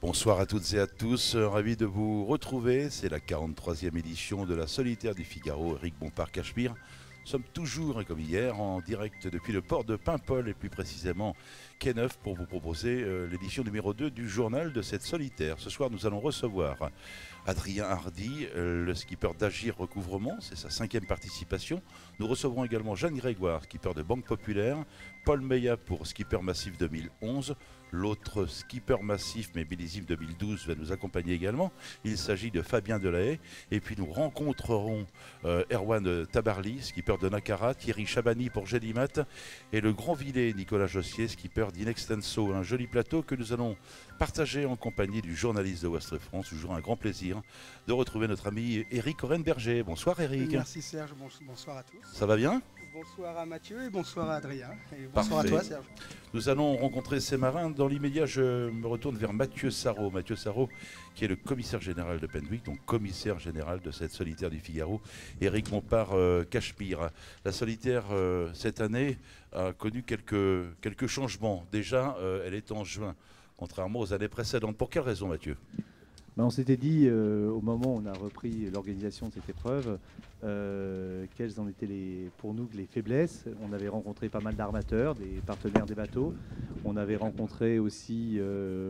Bonsoir à toutes et à tous, ravi de vous retrouver. C'est la 43e édition de la Solitaire du Figaro, Eric Bompard-Cachemire. Nous sommes toujours, et comme hier, en direct depuis le port de Paimpol et plus précisément Quai Neuf pour vous proposer l'édition numéro 2 du journal de cette solitaire. Ce soir, nous allons recevoir Adrien Hardy, le skipper d'Agir Recouvrement, c'est sa 5e participation. Nous recevrons également Jeanne Grégoire, skipper de Banque Populaire, Paul Meillat pour Skipper Massif 2011. L'autre skipper massif, mais millésime 2012, va nous accompagner également. Il s'agit de Fabien Delahaye. Et puis nous rencontrerons Erwan Tabarly, skipper de Nakara, Thierry Chabani pour Gélimat et le grand Villet Nicolas Jossier, skipper d'Inextenso. Un joli plateau que nous allons partager en compagnie du journaliste de Ouest France. Toujours un grand plaisir de retrouver notre ami Eric Orenberger. Bonsoir Eric. Merci Serge, bonsoir à tous. Ça va bien ? Bonsoir à Mathieu et bonsoir à Adrien. Et bonsoir Parfait. À toi Serge. Nous allons rencontrer ces marins. Dans l'immédiat, je me retourne vers Mathieu Sarraud. Mathieu Sarraud, qui est le commissaire général de Penwick, donc commissaire général de cette solitaire du Figaro. Eric Bompard-Cachemire. La solitaire, cette année, a connu quelques changements. Déjà, elle est en juin, contrairement aux années précédentes. Pour quelle raison, Mathieu ? On s'était dit au moment où on a repris l'organisation de cette épreuve, quelles en étaient pour nous les faiblesses. On avait rencontré pas mal d'armateurs, des partenaires des bateaux. On avait rencontré aussi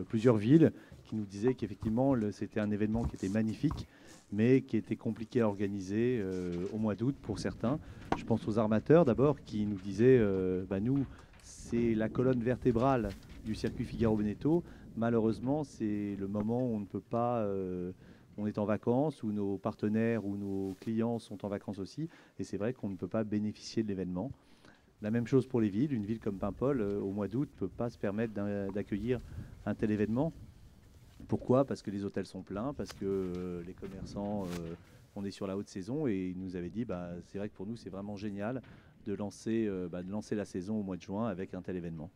plusieurs villes qui nous disaient qu'effectivement c'était un événement qui était magnifique, mais qui était compliqué à organiser au mois d'août pour certains. Je pense aux armateurs d'abord qui nous disaient nous, c'est la colonne vertébrale du circuit Figaro-Beneteau. Malheureusement, c'est le moment où on ne peut pas, on est en vacances, où nos partenaires ou nos clients sont en vacances aussi, et c'est vrai qu'on ne peut pas bénéficier de l'événement. La même chose pour les villes. Une ville comme Paimpol, au mois d'août, ne peut pas se permettre d'accueillir un tel événement. Pourquoi ? Parce que les hôtels sont pleins, parce que les commerçants, on est sur la haute saison, et ils nous avaient dit, c'est vrai que pour nous, c'est vraiment génial de lancer la saison au mois de juin avec un tel événement.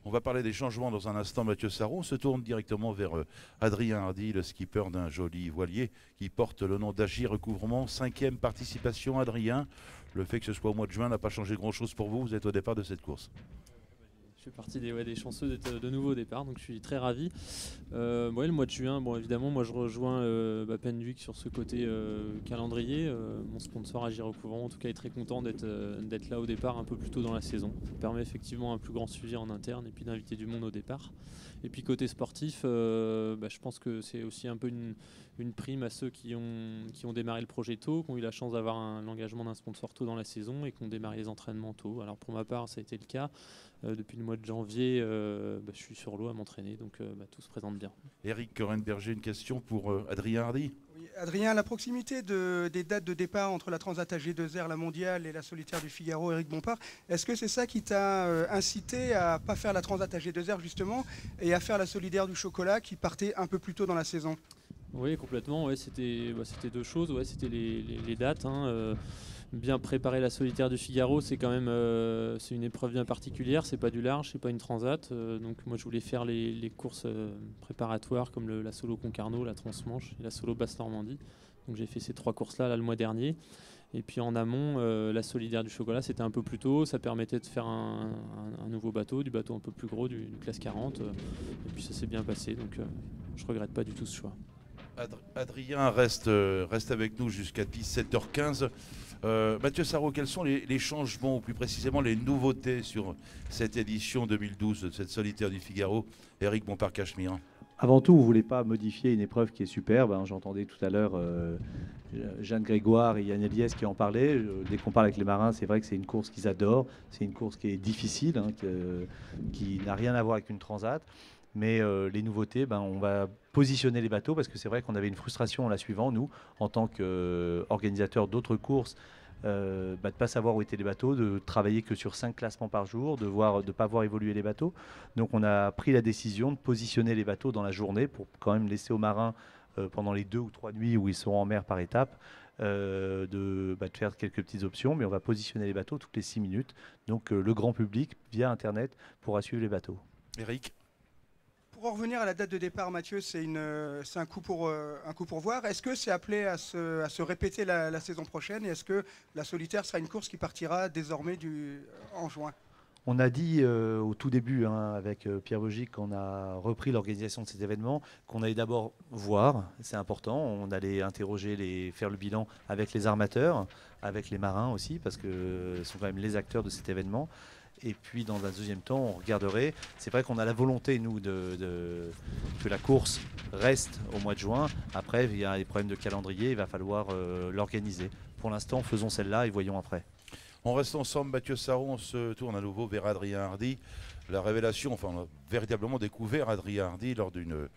On va parler des changements dans un instant, Mathieu Sarraud. On se tourne directement vers Adrien Hardy, le skipper d'un joli voilier qui porte le nom d'Agir Recouvrement. 5e participation, Adrien. Le fait que ce soit au mois de juin n'a pas changé grand-chose pour vous. Vous êtes au départ de cette course. Je fais partie des chanceux d'être de nouveau au départ, donc je suis très ravi. Le mois de juin, évidemment, moi je rejoins Penwick sur ce côté calendrier. Mon sponsor Agir Recouvrement, en tout cas, est très content d'être là au départ un peu plus tôt dans la saison. Ça permet effectivement un plus grand suivi en interne et puis d'inviter du monde au départ. Et puis côté sportif, je pense que c'est aussi un peu une prime à ceux qui ont démarré le projet tôt, qui ont eu la chance d'avoir l'engagement d'un sponsor tôt dans la saison et qui ont démarré les entraînements tôt. Alors pour ma part, ça a été le cas. Depuis le mois de janvier, je suis sur l'eau à m'entraîner, donc tout se présente bien. Eric Orenberger, une question pour Adrien Hardy. Oui, Adrien, la proximité des dates de départ entre la Transat AG2R, la mondiale, et la solitaire du Figaro, Eric Bompard, est-ce que c'est ça qui t'a incité à ne pas faire la Transat AG2R justement et à faire la solidaire du chocolat qui partait un peu plus tôt dans la saison ? Oui, complètement. Ouais, c'était deux choses. Ouais, c'était les dates. Bien préparer la solitaire du Figaro, c'est quand même c'est une épreuve bien particulière. C'est pas du large, c'est pas une transat. Donc moi, je voulais faire les courses préparatoires comme la solo Concarneau, la Transmanche et la solo Basse-Normandie. Donc j'ai fait ces 3 courses-là le mois dernier. Et puis en amont, la solidaire du chocolat, c'était un peu plus tôt. Ça permettait de faire un nouveau bateau, du bateau un peu plus gros, du classe 40. Et puis ça s'est bien passé. Donc je regrette pas du tout ce choix. Adrien reste avec nous jusqu'à 17h15. Mathieu Sarraud, quels sont les changements, ou plus précisément les nouveautés sur cette édition 2012 de cette solitaire du Figaro, Eric Bompard-Cachemire ? Avant tout, on ne voulait pas modifier une épreuve qui est superbe. J'entendais tout à l'heure Jeanne Grégoire et Yann Eliès qui en parlaient. Dès qu'on parle avec les marins, c'est vrai que c'est une course qu'ils adorent. C'est une course qui est difficile, qui n'a rien à voir avec une transat. Mais les nouveautés, on va positionner les bateaux parce que c'est vrai qu'on avait une frustration en la suivant, nous, en tant qu'organisateurs d'autres courses, de ne pas savoir où étaient les bateaux, de travailler que sur 5 classements par jour, de ne pas voir évoluer les bateaux. Donc on a pris la décision de positionner les bateaux dans la journée pour quand même laisser aux marins, pendant les 2 ou 3 nuits où ils seront en mer par étape, de faire quelques petites options. Mais on va positionner les bateaux toutes les 6 minutes. Donc le grand public, via Internet, pourra suivre les bateaux. Eric ? Pour en revenir à la date de départ, Mathieu, c'est un coup pour voir. Est-ce que c'est appelé à se répéter la saison prochaine et est-ce que la solitaire sera une course qui partira désormais en juin ? On a dit au tout début, hein, avec Pierre Vogic, quand on a repris l'organisation de cet événement, qu'on allait d'abord voir, c'est important, on allait interroger, faire le bilan avec les armateurs, avec les marins aussi, parce que ce sont quand même les acteurs de cet événement. Et puis dans un deuxième temps, on regarderait. C'est vrai qu'on a la volonté, nous, que la course reste au mois de juin. Après, il y a des problèmes de calendrier, il va falloir l'organiser. Pour l'instant, faisons celle-là et voyons après. On reste ensemble, Mathieu Sarron, on se tourne à nouveau vers Adrien Hardy. La révélation, enfin on a véritablement découvert Adrien Hardy lors d'une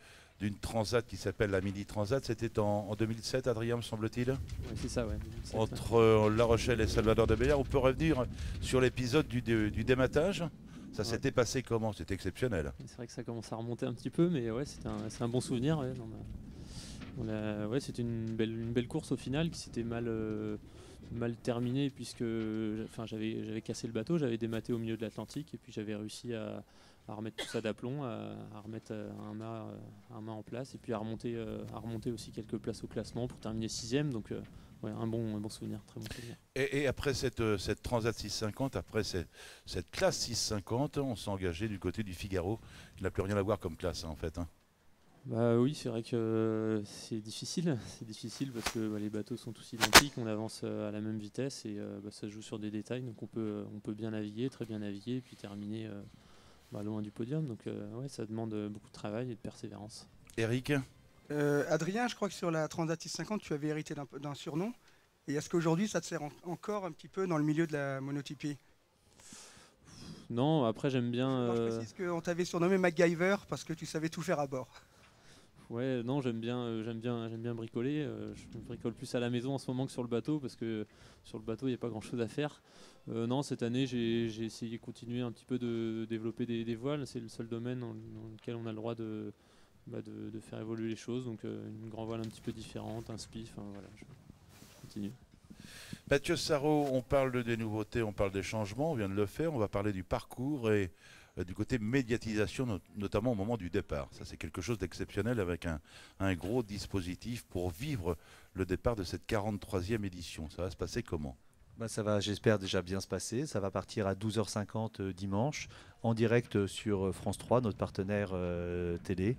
transat qui s'appelle la Mini Transat. C'était en 2007, Adrien, me semble-t-il. Ouais, c'est ça, ouais. 2007, Entre La Rochelle et Salvador de Béliard. On peut revenir sur l'épisode du dématage. Ça s'était passé comment? C'était exceptionnel. C'est vrai que ça commence à remonter un petit peu, mais ouais, c'est un bon souvenir. Ouais, ouais, c'était une belle course au final qui s'était mal terminée puisque j'avais cassé le bateau, j'avais dématé au milieu de l'Atlantique et puis j'avais réussi à remettre tout ça d'aplomb, à remettre un mât en place et puis à remonter aussi quelques places au classement pour terminer 6e. Donc ouais, un bon souvenir, très bon souvenir. Et après cette Transat 650, après cette classe 650, on s'est engagé du côté du Figaro, qui n'a plus rien à voir comme classe, hein, en fait. Hein. Bah oui, c'est vrai que c'est difficile parce que les bateaux sont tous identiques, on avance à la même vitesse et ça se joue sur des détails, donc on peut bien naviguer, très bien naviguer et puis terminer loin du podium, donc ouais, ça demande beaucoup de travail et de persévérance. Eric? Adrien, je crois que sur la Transat 650, tu avais hérité d'un surnom. Et est-ce qu'aujourd'hui, ça te sert encore un petit peu dans le milieu de la monotypie? Non, après j'aime bien... Je précise qu'on t'avait surnommé MacGyver parce que tu savais tout faire à bord. Ouais, non, j'aime bien bricoler. Je bricole plus à la maison en ce moment que sur le bateau parce que sur le bateau il n'y a pas grand chose à faire. Non, cette année j'ai essayé de continuer un petit peu de développer des voiles. C'est le seul domaine dans lequel on a le droit de faire évoluer les choses. Donc une grand voile un petit peu différente, un spiff. Voilà, je continue. Mathieu Sarraud, on parle des nouveautés, on parle des changements, on vient de le faire. On va parler du parcours et du côté médiatisation, notamment au moment du départ. Ça, c'est quelque chose d'exceptionnel avec un gros dispositif pour vivre le départ de cette 43e édition. Ça va se passer comment? Ça va, j'espère, déjà bien se passer. Ça va partir à 12h50 dimanche, en direct sur France 3, notre partenaire télé.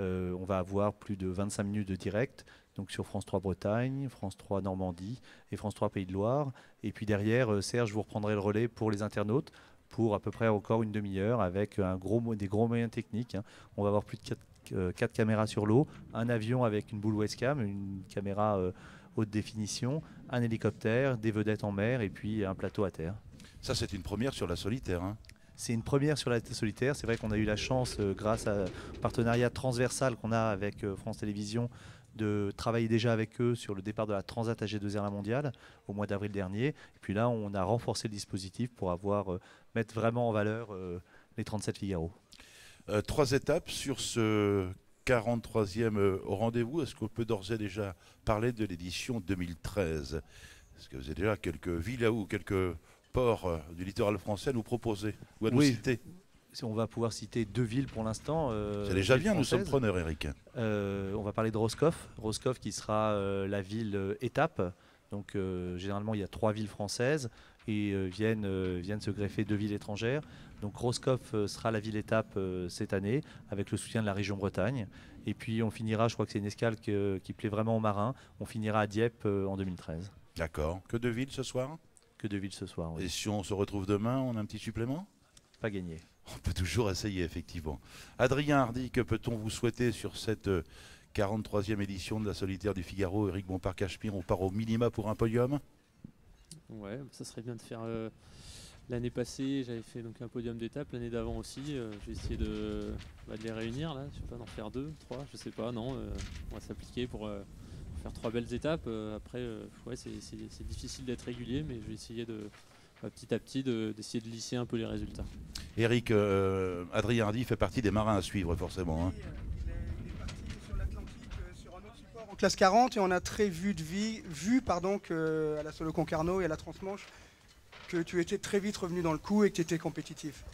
On va avoir plus de 25 minutes de direct, donc sur France 3 Bretagne, France 3 Normandie et France 3 Pays de Loire. Et puis derrière, Serge, vous reprendrez le relais pour les internautes, pour à peu près encore une demi-heure avec des gros moyens techniques. Hein. On va avoir plus de 4 caméras sur l'eau, un avion avec une boule webcam, une caméra haute définition, un hélicoptère, des vedettes en mer et puis un plateau à terre. Ça, c'est une première sur la solitaire. Hein. C'est une première sur la solitaire. C'est vrai qu'on a eu la chance, grâce à un partenariat transversal qu'on a avec France Télévisions, de travailler déjà avec eux sur le départ de la Transat AG2R La Mondiale au mois d'avril dernier. Et puis là, on a renforcé le dispositif pour mettre vraiment en valeur les 37 Figaro. 3 étapes sur ce 43e rendez-vous. Est-ce qu'on peut d'ores et déjà parler de l'édition 2013? Est-ce que vous avez déjà quelques villes ou quelques ports du littoral français à nous proposer ou à nous citer? On va pouvoir citer 2 villes pour l'instant. C'est déjà bien, nous sommes preneurs, Eric. On va parler de Roscoff. Roscoff qui sera la ville étape. Donc généralement, il y a 3 villes françaises et viennent se greffer 2 villes étrangères. Donc Roscoff sera la ville étape cette année avec le soutien de la région Bretagne. Et puis on finira, je crois que c'est une escale qui plaît vraiment aux marins, on finira à Dieppe en 2013. D'accord. Que 2 villes ce soir? Que 2 villes ce soir, oui. Et si on se retrouve demain, on a un petit supplément? Pas gagné. On peut toujours essayer, effectivement. Adrien Hardy, que peut-on vous souhaiter sur cette 43e édition de la solitaire du Figaro? Eric Bompard-Cachemire, on part au minima pour un podium? Ouais, ça serait bien de faire... L'année passée, j'avais fait donc un podium d'étape, l'année d'avant aussi. Je vais essayer de les réunir, là. Je sais pas, d'en faire 2, 3, je sais pas, non. On va s'appliquer pour faire 3 belles étapes. Après, ouais, c'est difficile d'être régulier, mais je vais essayer petit à petit d'essayer de lisser un peu les résultats. Eric, Adrien Hardy fait partie des marins à suivre, forcément. Hein. Il est parti sur l'Atlantique sur un autre support en classe 40 et on a très vu qu'à la Solo Concarneau et à la Transmanche, que tu étais très vite revenu dans le coup et que tu étais compétitif.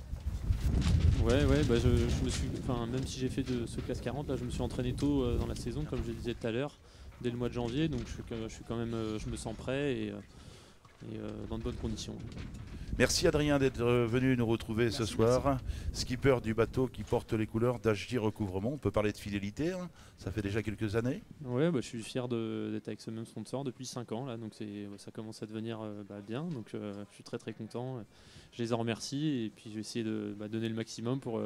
Ouais, je me suis, même si j'ai fait de ce classe 40, là, je me suis entraîné tôt dans la saison, comme je le disais tout à l'heure, dès le mois de janvier, donc je suis quand même, je me sens prêt et dans de bonnes conditions. Merci Adrien d'être venu nous retrouver ce Merci, soir. Skipper du bateau qui porte les couleurs d'HJ Recouvrement. On peut parler de fidélité, hein. Ça fait déjà quelques années. Ouais, je suis fier d'être avec ce même sponsor depuis 5 ans là, donc ça commence à devenir bien, donc je suis très très content. Je les en remercie et puis je vais essayer de donner le maximum pour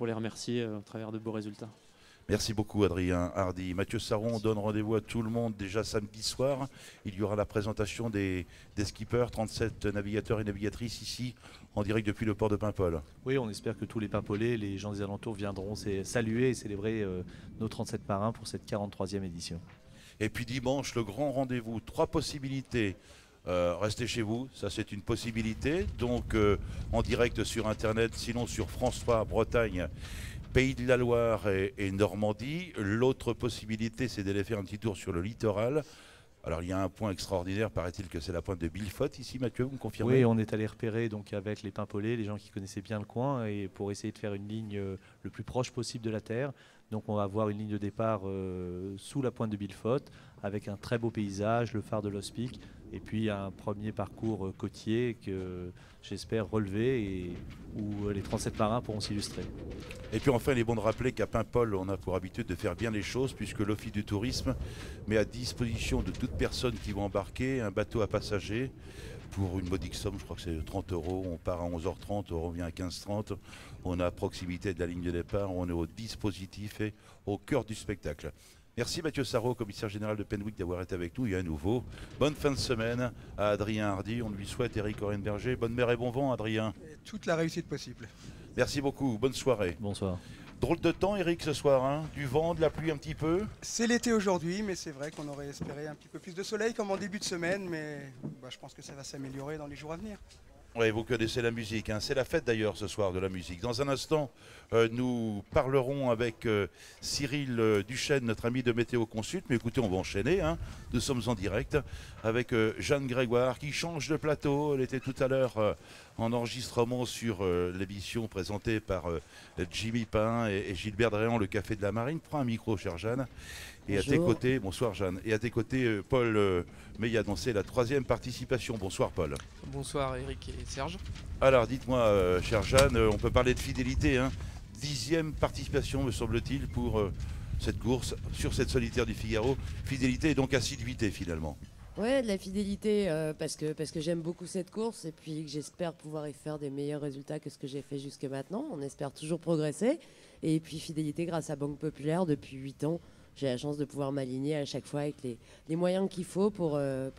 les remercier à travers de beaux résultats. Merci beaucoup Adrien Hardy. Mathieu Saron, on donne rendez-vous à tout le monde déjà samedi soir. Il y aura la présentation des skippers, 37 navigateurs et navigatrices ici en direct depuis le port de Paimpol. Oui, on espère que tous les Paimpolais, les gens des alentours viendront saluer et célébrer nos 37 marins pour cette 43e édition. Et puis dimanche, le grand rendez-vous. 3 possibilités. Restez chez vous, ça c'est une possibilité. Donc en direct sur Internet, sinon sur France 3 Bretagne, Pays de la Loire et Normandie. L'autre possibilité, c'est d'aller faire un petit tour sur le littoral. Alors il y a un point extraordinaire, paraît-il que c'est la pointe de Billefot ici, Mathieu, vous me confirmez? Oui, on est allé repérer donc avec les Paimpolais, les gens qui connaissaient bien le coin, et pour essayer de faire une ligne le plus proche possible de la terre. Donc on va avoir une ligne de départ sous la pointe de Billefot, avec un très beau paysage, le phare de l'Hospic, et puis un premier parcours côtier que j'espère relever et où les 37 marins pourront s'illustrer. Et puis enfin, il est bon de rappeler qu'à Paimpol, on a pour habitude de faire bien les choses, puisque l'Office du tourisme met à disposition de toute personne qui va embarquer un bateau à passagers pour une modique somme, je crois que c'est 30 €. On part à 11h30, on revient à 15h30. On est à proximité de la ligne de départ, on est au dispositif et au cœur du spectacle. Merci Mathieu Sarraud, commissaire général de Penwick, d'avoir été avec nous. Et à nouveau, bonne fin de semaine à Adrien Hardy. On lui souhaite, Eric Orenberger, bonne mer et bon vent, Adrien. Et toute la réussite possible. Merci beaucoup, bonne soirée. Bonsoir. Drôle de temps, Eric, ce soir, hein. Du vent, de la pluie un petit peu. C'est l'été aujourd'hui, mais c'est vrai qu'on aurait espéré un petit peu plus de soleil comme en début de semaine, mais je pense que ça va s'améliorer dans les jours à venir. Oui, vous connaissez la musique, hein. C'est la fête d'ailleurs ce soir de la musique. Dans un instant, nous parlerons avec Cyril Duchesne, notre ami de Météo Consult. Mais écoutez, on va enchaîner, hein. Nous sommes en direct avec Jeanne Grégoire qui change de plateau. Elle était tout à l'heure en enregistrement sur l'émission présentée par Jimmy Pain et Gilbert Dréan, le Café de la Marine. Prends un micro, chère Jeanne. Et Bonjour. à tes côtés, bonsoir Jeanne. Et à tes côtés, Paul Meillat, c'est la 3e participation. Bonsoir Paul. Bonsoir Eric et Serge. Alors dites-moi, chère Jeanne, on peut parler de fidélité, hein. 10e participation, me semble-t-il, pour cette course sur cette solitaire du Figaro. Fidélité et donc assiduité finalement. Ouais, de la fidélité parce que j'aime beaucoup cette course et puis que j'espère pouvoir y faire des meilleurs résultats que ce que j'ai fait jusque maintenant. On espère toujours progresser. Et puis fidélité grâce à Banque Populaire depuis 8 ans. J'ai la chance de pouvoir m'aligner à chaque fois avec les moyens qu'il faut pour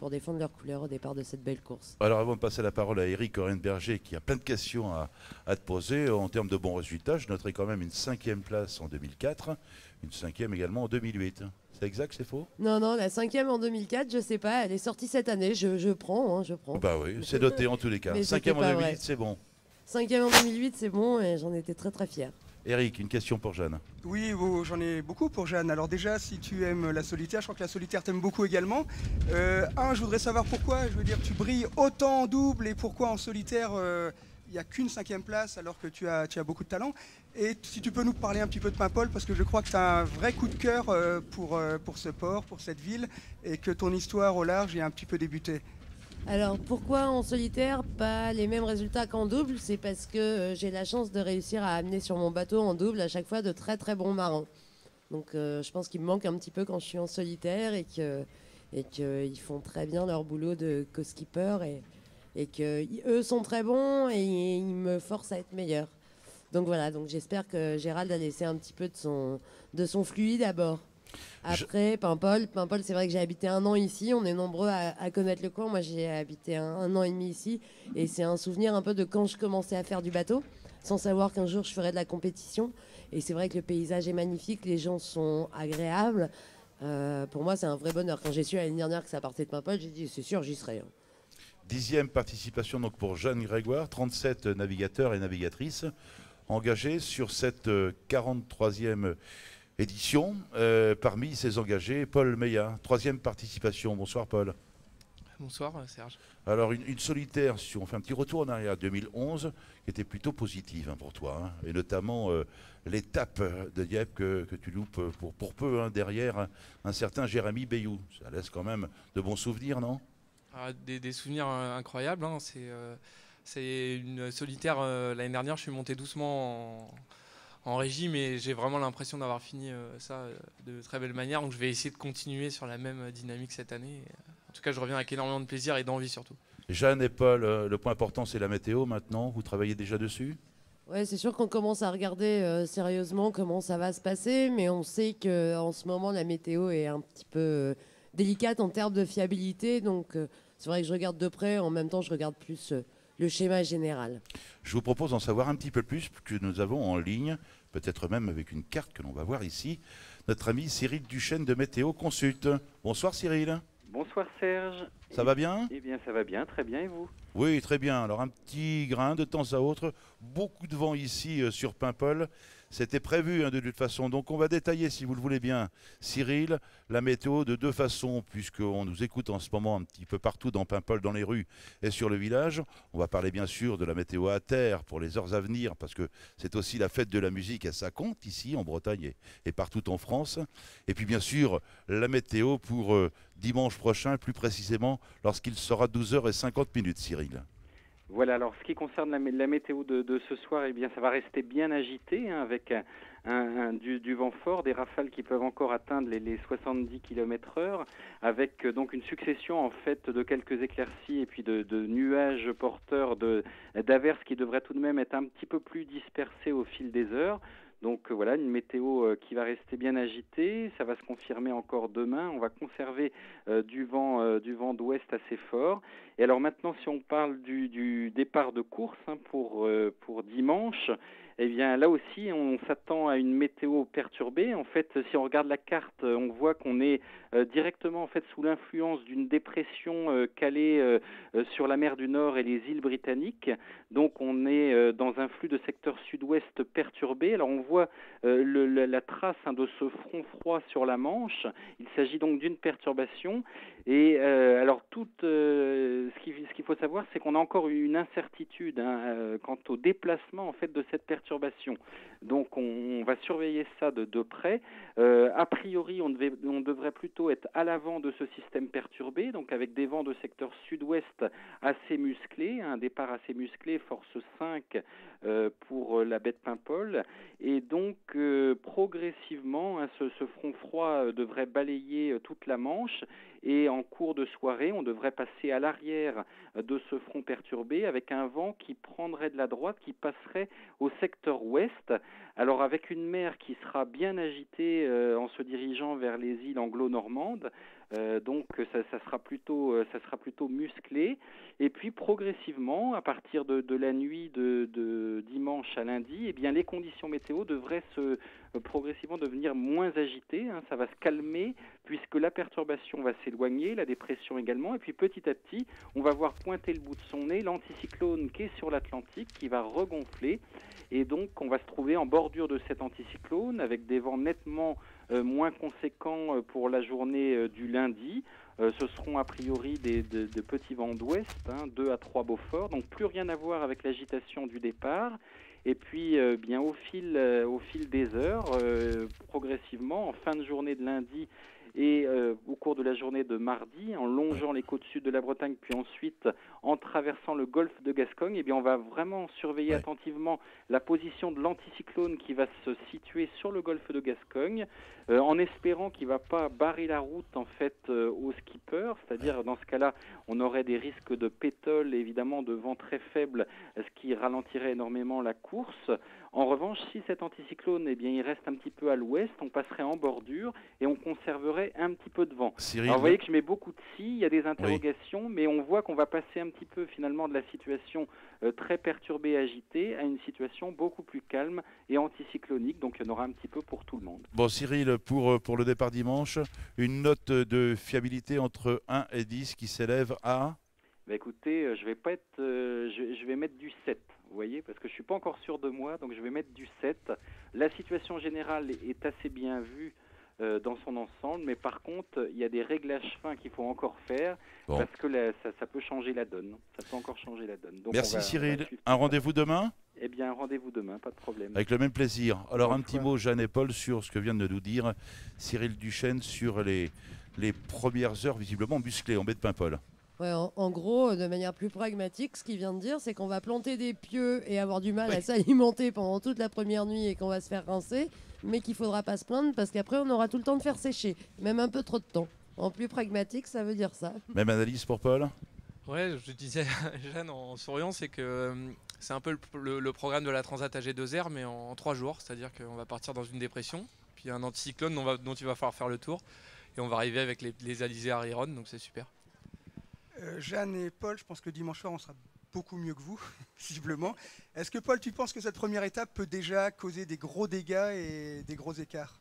défendre leurs couleurs au départ de cette belle course. Alors avant de passer la parole à Eric Orenberger qui a plein de questions à te poser, en termes de bons résultats, je noterai quand même une 5e place en 2004, une 5e également en 2008. C'est exact, c'est faux? Non, la 5e en 2004, je sais pas, elle est sortie cette année, je prends. Bah oui, c'est noté en tous les cas. Mais 5e en pas 2008, vrai. c'est bon. 5e en 2008, c'est bon et j'en étais très très fière. Eric, une question pour Jeanne. Oui, j'en ai beaucoup pour Jeanne. Alors déjà, si tu aimes la solitaire, je crois que la solitaire t'aime beaucoup également. Je voudrais savoir pourquoi, je veux dire, tu brilles autant en double et pourquoi en solitaire, il n'y a qu'une 5e place alors que tu as beaucoup de talent. Et si tu peux nous parler un petit peu de Paimpol, parce que je crois que tu as un vrai coup de cœur pour ce port, pour cette ville, et que ton histoire au large est un petit peu débuté. Alors pourquoi en solitaire pas les mêmes résultats qu'en double? C'est parce que j'ai la chance de réussir à amener sur mon bateau en double à chaque fois de très très bons marins. Donc je pense qu'il me manque un petit peu quand je suis en solitaire et qu'ils font très bien leur boulot de co-skipper et qu'eux sont très bons et ils me forcent à être meilleur. Donc voilà, donc j'espère que Gérald a laissé un petit peu de son fluide à bord. Après, Paimpol, c'est vrai que j'ai habité 1 an ici. On est nombreux à connaître le coin. Moi, j'ai habité un an et demi ici. Et c'est un souvenir un peu de quand je commençais à faire du bateau, sans savoir qu'un jour je ferais de la compétition. Et c'est vrai que le paysage est magnifique, les gens sont agréables. Pour moi, c'est un vrai bonheur. Quand j'ai su l'année dernière que ça partait de Paimpol, j'ai dit c'est sûr, j'y serai. 10e participation donc pour Jeanne Grégoire, 37 navigateurs et navigatrices engagés sur cette 43e édition. Parmi ces engagés, Paul Meillat, 3e participation. Bonsoir Paul. Bonsoir Serge. Alors une solitaire, si on fait un petit retour en arrière, 2011, qui était plutôt positive pour toi, hein, et notamment l'étape de Dieppe que tu loupes pour peu, hein, derrière un certain Jérémy Bayou. Ça laisse quand même de bons souvenirs, non? Des souvenirs incroyables, hein. C'est une solitaire. L'année dernière, je suis monté doucement en régie, mais j'ai vraiment l'impression d'avoir fini ça de très belle manière. Donc je vais essayer de continuer sur la même dynamique cette année. En tout cas, je reviens avec énormément de plaisir et d'envie surtout. Jeanne et Paul, le point important, c'est la météo maintenant. Vous travaillez déjà dessus? Ouais, c'est sûr qu'on commence à regarder sérieusement comment ça va se passer, mais on sait qu'en ce moment, la météo est un petit peu délicate en termes de fiabilité. Donc, c'est vrai que je regarde de près. En même temps, je regarde plus le schéma général. Je vous propose d'en savoir un petit peu plus, que nous avons en ligne, peut-être même avec une carte que l'on va voir ici, notre ami Cyril Duchesne de Météo Consult. Bonsoir Cyril. Bonsoir Serge. Ça va bien? Eh bien ça va bien, très bien, et vous? Oui, très bien. Alors un petit grain de temps à autre, beaucoup de vent ici sur Paimpol. C'était prévu de toute façon. Donc on va détailler, si vous le voulez bien, Cyril, la météo de deux façons, puisqu'on nous écoute en ce moment un petit peu partout dans Paimpol, dans les rues et sur le village. On va parler bien sûr de la météo à terre pour les heures à venir, parce que c'est aussi la fête de la musique et ça compte ici en Bretagne et partout en France. Et puis bien sûr, la météo pour dimanche prochain, plus précisément lorsqu'il sera 12h50, Cyril. Voilà, alors ce qui concerne la météo de ce soir, eh bien ça va rester bien agité, avec du vent fort, des rafales qui peuvent encore atteindre les 70 km/h, avec donc une succession en fait de quelques éclaircies et puis de nuages porteurs d'averses qui devraient tout de même être un petit peu plus dispersés au fil des heures. Donc voilà, une météo qui va rester bien agitée, ça va se confirmer encore demain, on va conserver du vent d'ouest assez fort. Et alors maintenant, si on parle du départ de course pour dimanche, eh bien là aussi, on s'attend à une météo perturbée. En fait, si on regarde la carte, on voit qu'on est directement en fait sous l'influence d'une dépression calée sur la mer du Nord et les îles britanniques. Donc on est dans un flux de secteur sud-ouest perturbé. Alors on voit la trace de ce front froid sur la Manche. Il s'agit donc d'une perturbation. Et alors ce qu'il faut savoir, c'est qu'on a encore une incertitude quant au déplacement en fait de cette perturbation. Donc on va surveiller ça de près. A priori, on devrait plutôt être à l'avant de ce système perturbé, donc avec des vents de secteur sud-ouest assez musclés, un départ assez musclé, force 5 pour la baie de Paimpol. Et donc progressivement, ce front froid devrait balayer toute la Manche. Et en cours de soirée, on devrait passer à l'arrière de ce front perturbé avec un vent qui prendrait de la droite, qui passerait au secteur ouest. Alors avec une mer qui sera bien agitée en se dirigeant vers les îles anglo-normandes, donc ça sera plutôt musclé. Et puis progressivement, à partir de la nuit de dimanche à lundi, eh bien les conditions météo devraient progressivement devenir moins agitées. Ça va se calmer puisque la perturbation va s'éloigner, la dépression également. Et puis petit à petit, on va voir pointer le bout de son nez l'anticyclone qui est sur l'Atlantique, qui va regonfler. Et donc on va se trouver en bordure de cet anticyclone avec des vents nettement moins conséquents pour la journée du lundi. Ce seront a priori de petits vents d'ouest, 2 à 3 Beaufort, donc plus rien à voir avec l'agitation du départ. Et puis bien au fil des heures, progressivement, en fin de journée de lundi et au cours de la journée de mardi, en longeant les côtes sud de la Bretagne, puis ensuite en traversant le golfe de Gascogne, eh bien on va vraiment surveiller attentivement la position de l'anticyclone qui va se situer sur le golfe de Gascogne, en espérant qu'il ne va pas barrer la route en fait aux skippers, c'est-à-dire dans ce cas-là, on aurait des risques de pétole et évidemment de vent très faible, ce qui ralentirait énormément la course. En revanche, si cet anticyclone, eh bien, il reste un petit peu à l'ouest, on passerait en bordure et on conserverait un petit peu de vent. Cyril, alors vous voyez que je mets beaucoup de si, il y a des interrogations, mais on voit qu'on va passer un petit peu finalement de la situation très perturbée et agitée à une situation beaucoup plus calme et anticyclonique, donc il y en aura un petit peu pour tout le monde. Bon Cyril, pour le départ dimanche, une note de fiabilité entre 1 et 10 qui s'élève à... Bah écoutez, je vais mettre du 7. Vous voyez, parce que je ne suis pas encore sûr de moi, donc je vais mettre du 7. La situation générale est assez bien vue dans son ensemble, mais par contre, il y a des réglages fins qu'il faut encore faire, parce que ça peut changer la donne. Ça peut encore changer la donne. Donc merci Cyril. Un rendez-vous demain ? Eh bien, un rendez-vous demain, pas de problème. Avec le même plaisir. Alors un petit mot, Jeanne et Paul, sur ce que vient de nous dire Cyril Duchesne sur les premières heures visiblement musclées en baie de Paimpol. Ouais, en gros, de manière plus pragmatique, ce qu'il vient de dire, c'est qu'on va planter des pieux et avoir du mal à s'alimenter pendant toute la première nuit et qu'on va se faire rincer, mais qu'il faudra pas se plaindre parce qu'après, on aura tout le temps de faire sécher, même un peu trop de temps. En plus pragmatique, ça veut dire ça. Même analyse pour Paul? Ouais, je disais à Jeanne en souriant, c'est que c'est un peu le programme de la Transat AG2R, mais en 3 jours. C'est-à-dire qu'on va partir dans une dépression, puis un anticyclone dont il va falloir faire le tour, et on va arriver avec les alizés Ariron, donc c'est super. Jeanne et Paul, je pense que dimanche soir, on sera beaucoup mieux que vous, visiblement. Est-ce que Paul, tu penses que cette première étape peut déjà causer des gros dégâts et des gros écarts?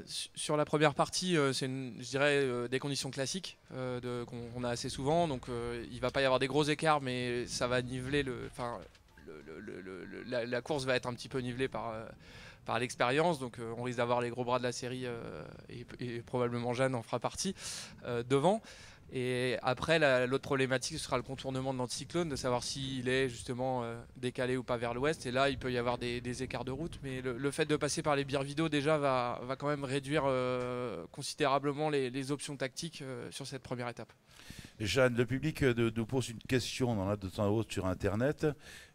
Sur la première partie, c'est je dirais des conditions classiques qu'on a assez souvent, donc il va pas y avoir des gros écarts, mais ça va niveler la course va être un petit peu nivelée par l'expérience, donc on risque d'avoir les gros bras de la série et probablement Jeanne en fera partie devant. Et après, l'autre problématique, ce sera le contournement de l'anticyclone, de savoir s'il est justement décalé ou pas vers l'ouest. Et là, il peut y avoir des écarts de route. Mais le fait de passer par les bières vidéo, déjà, va quand même réduire considérablement les options tactiques sur cette première étape. Jeanne, le public nous pose une question, on en a de temps à autre sur Internet,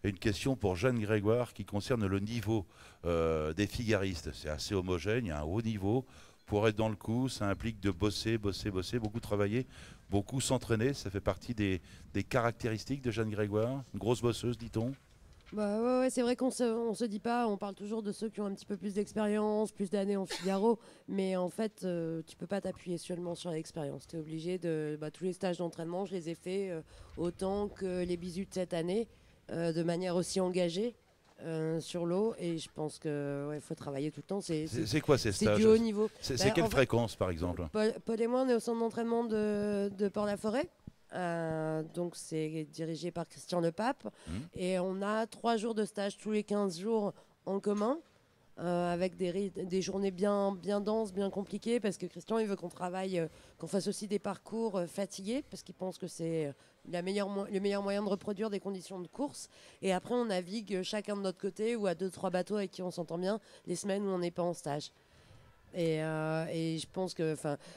une question pour Jeanne Grégoire qui concerne le niveau des figaristes. C'est assez homogène, il y a un haut niveau. Pour être dans le coup, ça implique de bosser, beaucoup travailler, beaucoup s'entraîner. Ça fait partie des caractéristiques de Jeanne Grégoire. Une grosse bosseuse, dit-on. Ouais, c'est vrai qu'on se dit pas, on parle toujours de ceux qui ont un petit peu plus d'expérience, plus d'années en Figaro, mais en fait, tu peux pas t'appuyer seulement sur l'expérience. Tu es obligé de... tous les stages d'entraînement, je les ai faits autant que les bisous de cette année, de manière aussi engagée. Sur l'eau, et je pense que faut travailler tout le temps. C'est quoi ces stages? C'est du haut niveau. C'est quelle fréquence par exemple? Paul et moi, on est au centre d'entraînement de Port-la-Forêt. Donc c'est dirigé par Christian Lepape. Et on a 3 jours de stage tous les 15 jours en commun. Avec des journées bien denses, bien compliquées, parce que Christian il veut qu'on travaille, qu'on fasse aussi des parcours fatigués, parce qu'il pense que c'est le meilleur moyen de reproduire des conditions de course. Et après on navigue chacun de notre côté ou à 2-3 bateaux avec qui on s'entend bien les semaines où on n'est pas en stage. Et je pense que,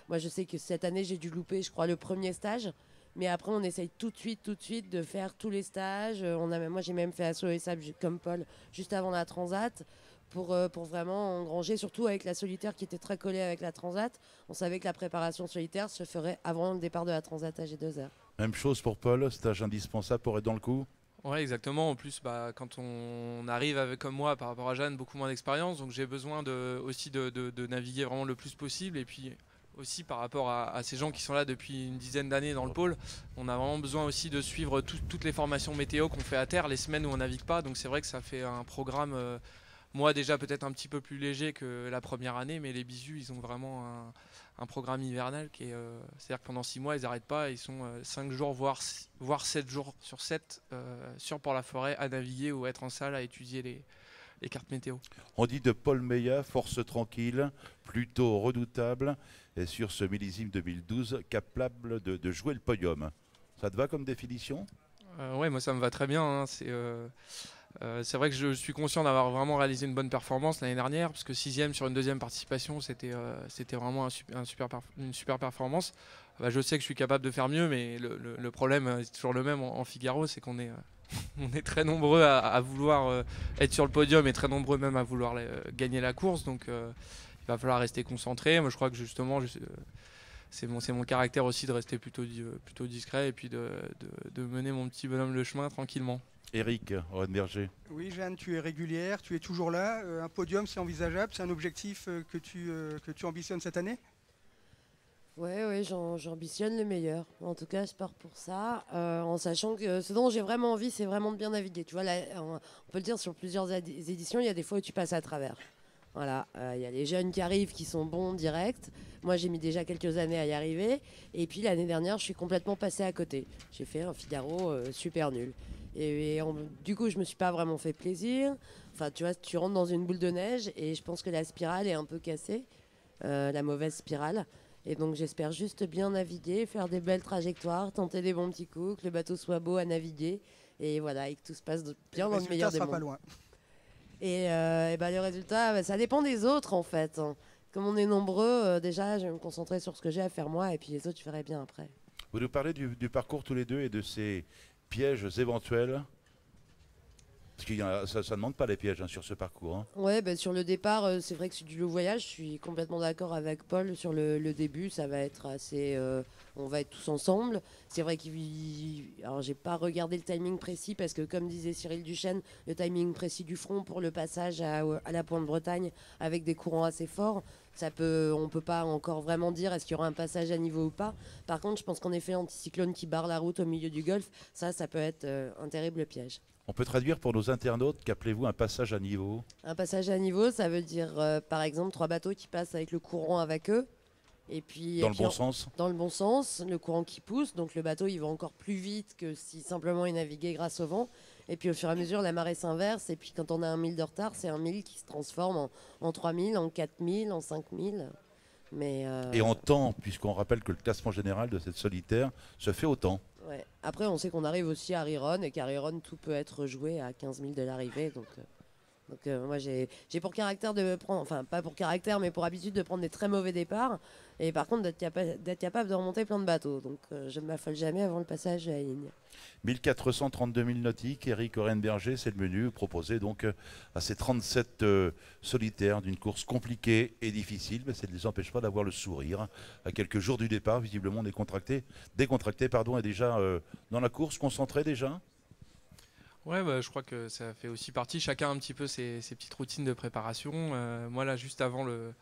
moi je sais que cette année j'ai dû louper, je crois, le premier stage. Mais après, on essaye tout de suite de faire tous les stages. Moi, j'ai même fait Asso et Sable comme Paul juste avant la Transat pour vraiment engranger, surtout avec la solitaire qui était très collée avec la Transat. On savait que la préparation solitaire se ferait avant le départ de la Transat AG2R. Même chose pour Paul, stage indispensable pour être dans le coup. Ouais, exactement. En plus, quand on arrive comme moi par rapport à Jeanne, beaucoup moins d'expérience, donc j'ai besoin aussi de naviguer vraiment le plus possible. Et puis aussi par rapport à ces gens qui sont là depuis une dizaine d'années dans le pôle, on a vraiment besoin aussi de suivre toutes les formations météo qu'on fait à terre, les semaines où on navigue pas. Donc c'est vrai que ça fait un programme, moi déjà peut-être un petit peu plus léger que la première année, mais les bisous, ils ont vraiment un programme hivernal qui est, c'est-à-dire que pendant 6 mois, ils n'arrêtent pas, ils sont 5 jours, voire 7 jours sur 7 sur Port-la-Forêt à naviguer ou être en salle à étudier les cartes météo. On dit de Paul Meillat, force tranquille, plutôt redoutable, et sur ce millésime 2012, capable de jouer le podium. Ça te va comme définition? Ouais, moi ça me va très bien. Hein. C'est vrai que je suis conscient d'avoir vraiment réalisé une bonne performance l'année dernière, parce que 6e sur une 2e participation, c'était vraiment une super performance. Je sais que je suis capable de faire mieux, mais le problème est toujours le même en Figaro, c'est qu'on est... on est très nombreux à vouloir être sur le podium et très nombreux même à vouloir gagner la course, donc il va falloir rester concentré. Moi je crois que justement c'est mon caractère aussi de rester plutôt discret et puis de mener mon petit bonhomme le chemin tranquillement. Eric Rodenberger. Oui, Jeanne, tu es régulière, tu es toujours là. Un podium, c'est envisageable, c'est un objectif que tu ambitionnes cette année? Ouais, j'ambitionne le meilleur. En tout cas, je pars pour ça, en sachant que ce dont j'ai vraiment envie, c'est vraiment de bien naviguer. Tu vois, là, on peut le dire, sur plusieurs éditions, il y a des fois où tu passes à travers. Voilà, il y a les jeunes qui arrivent qui sont bons direct. Moi, j'ai mis déjà quelques années à y arriver. Et puis l'année dernière, je suis complètement passée à côté. J'ai fait un Figaro super nul. Du coup, je me suis pas vraiment fait plaisir. Enfin, tu vois, tu rentres dans une boule de neige et je pense que la spirale est un peu cassée, la mauvaise spirale. Et donc j'espère juste bien naviguer, faire des belles trajectoires, tenter des bons petits coups, que le bateau soit beau à naviguer. Et voilà, et que tout se passe bien dans le meilleur des mondes. Pas loin. Et le résultat, ça dépend des autres en fait. Comme on est nombreux, déjà je vais me concentrer sur ce que j'ai à faire moi et puis les autres je verrai bien après. Vous nous parlez du parcours tous les deux et de ces pièges éventuels. Parce que ça ne demande pas les pièges sur ce parcours. Hein. Ouais, bah, sur le départ, c'est vrai que c'est du long voyage. Je suis complètement d'accord avec Paul sur le début. Ça va être assez. On va être tous ensemble. C'est vrai alors, j'ai pas regardé le timing précis parce que, comme disait Cyril Duchesne, le timing précis du front pour le passage à la Pointe-Bretagne avec des courants assez forts, on peut pas encore vraiment dire est-ce qu'il y aura un passage à niveau ou pas. Par contre, je pense qu'en effet, l'anticyclone qui barre la route au milieu du golfe, ça peut être un terrible piège. On peut traduire pour nos internautes, qu'appelez-vous un passage à niveau? Un passage à niveau, ça veut dire par exemple 3 bateaux qui passent avec le courant avec eux. Et puis, dans le bon sens? Dans le bon sens, le courant qui pousse, donc le bateau il va encore plus vite que si simplement il naviguait grâce au vent. Et puis au fur et à mesure, la marée s'inverse. Et puis quand on a 1 mille de retard, c'est 1 mille qui se transforme en 3 000, en 4 000, en 5 000. Et en temps, puisqu'on rappelle que le classement général de cette solitaire se fait au temps. Ouais. Après, on sait qu'on arrive aussi à Riron et qu'à Riron, tout peut être joué à 15 000 de l'arrivée. Donc moi, j'ai pour caractère de prendre, enfin pas pour caractère, mais pour habitude de prendre des très mauvais départs. Et par contre, d'être capable de remonter plein de bateaux. Donc je ne m'affole jamais avant le passage à la ligne. 1432 000 nautiques, Eric Orenberger, c'est le menu proposé donc à ces 37 solitaires d'une course compliquée et difficile, mais ça ne les empêche pas d'avoir le sourire. À quelques jours du départ, visiblement décontracté et déjà dans la course, concentré déjà. Ouais, bah, je crois que ça fait aussi partie, chacun un petit peu ses petites routines de préparation. Moi là, juste avant le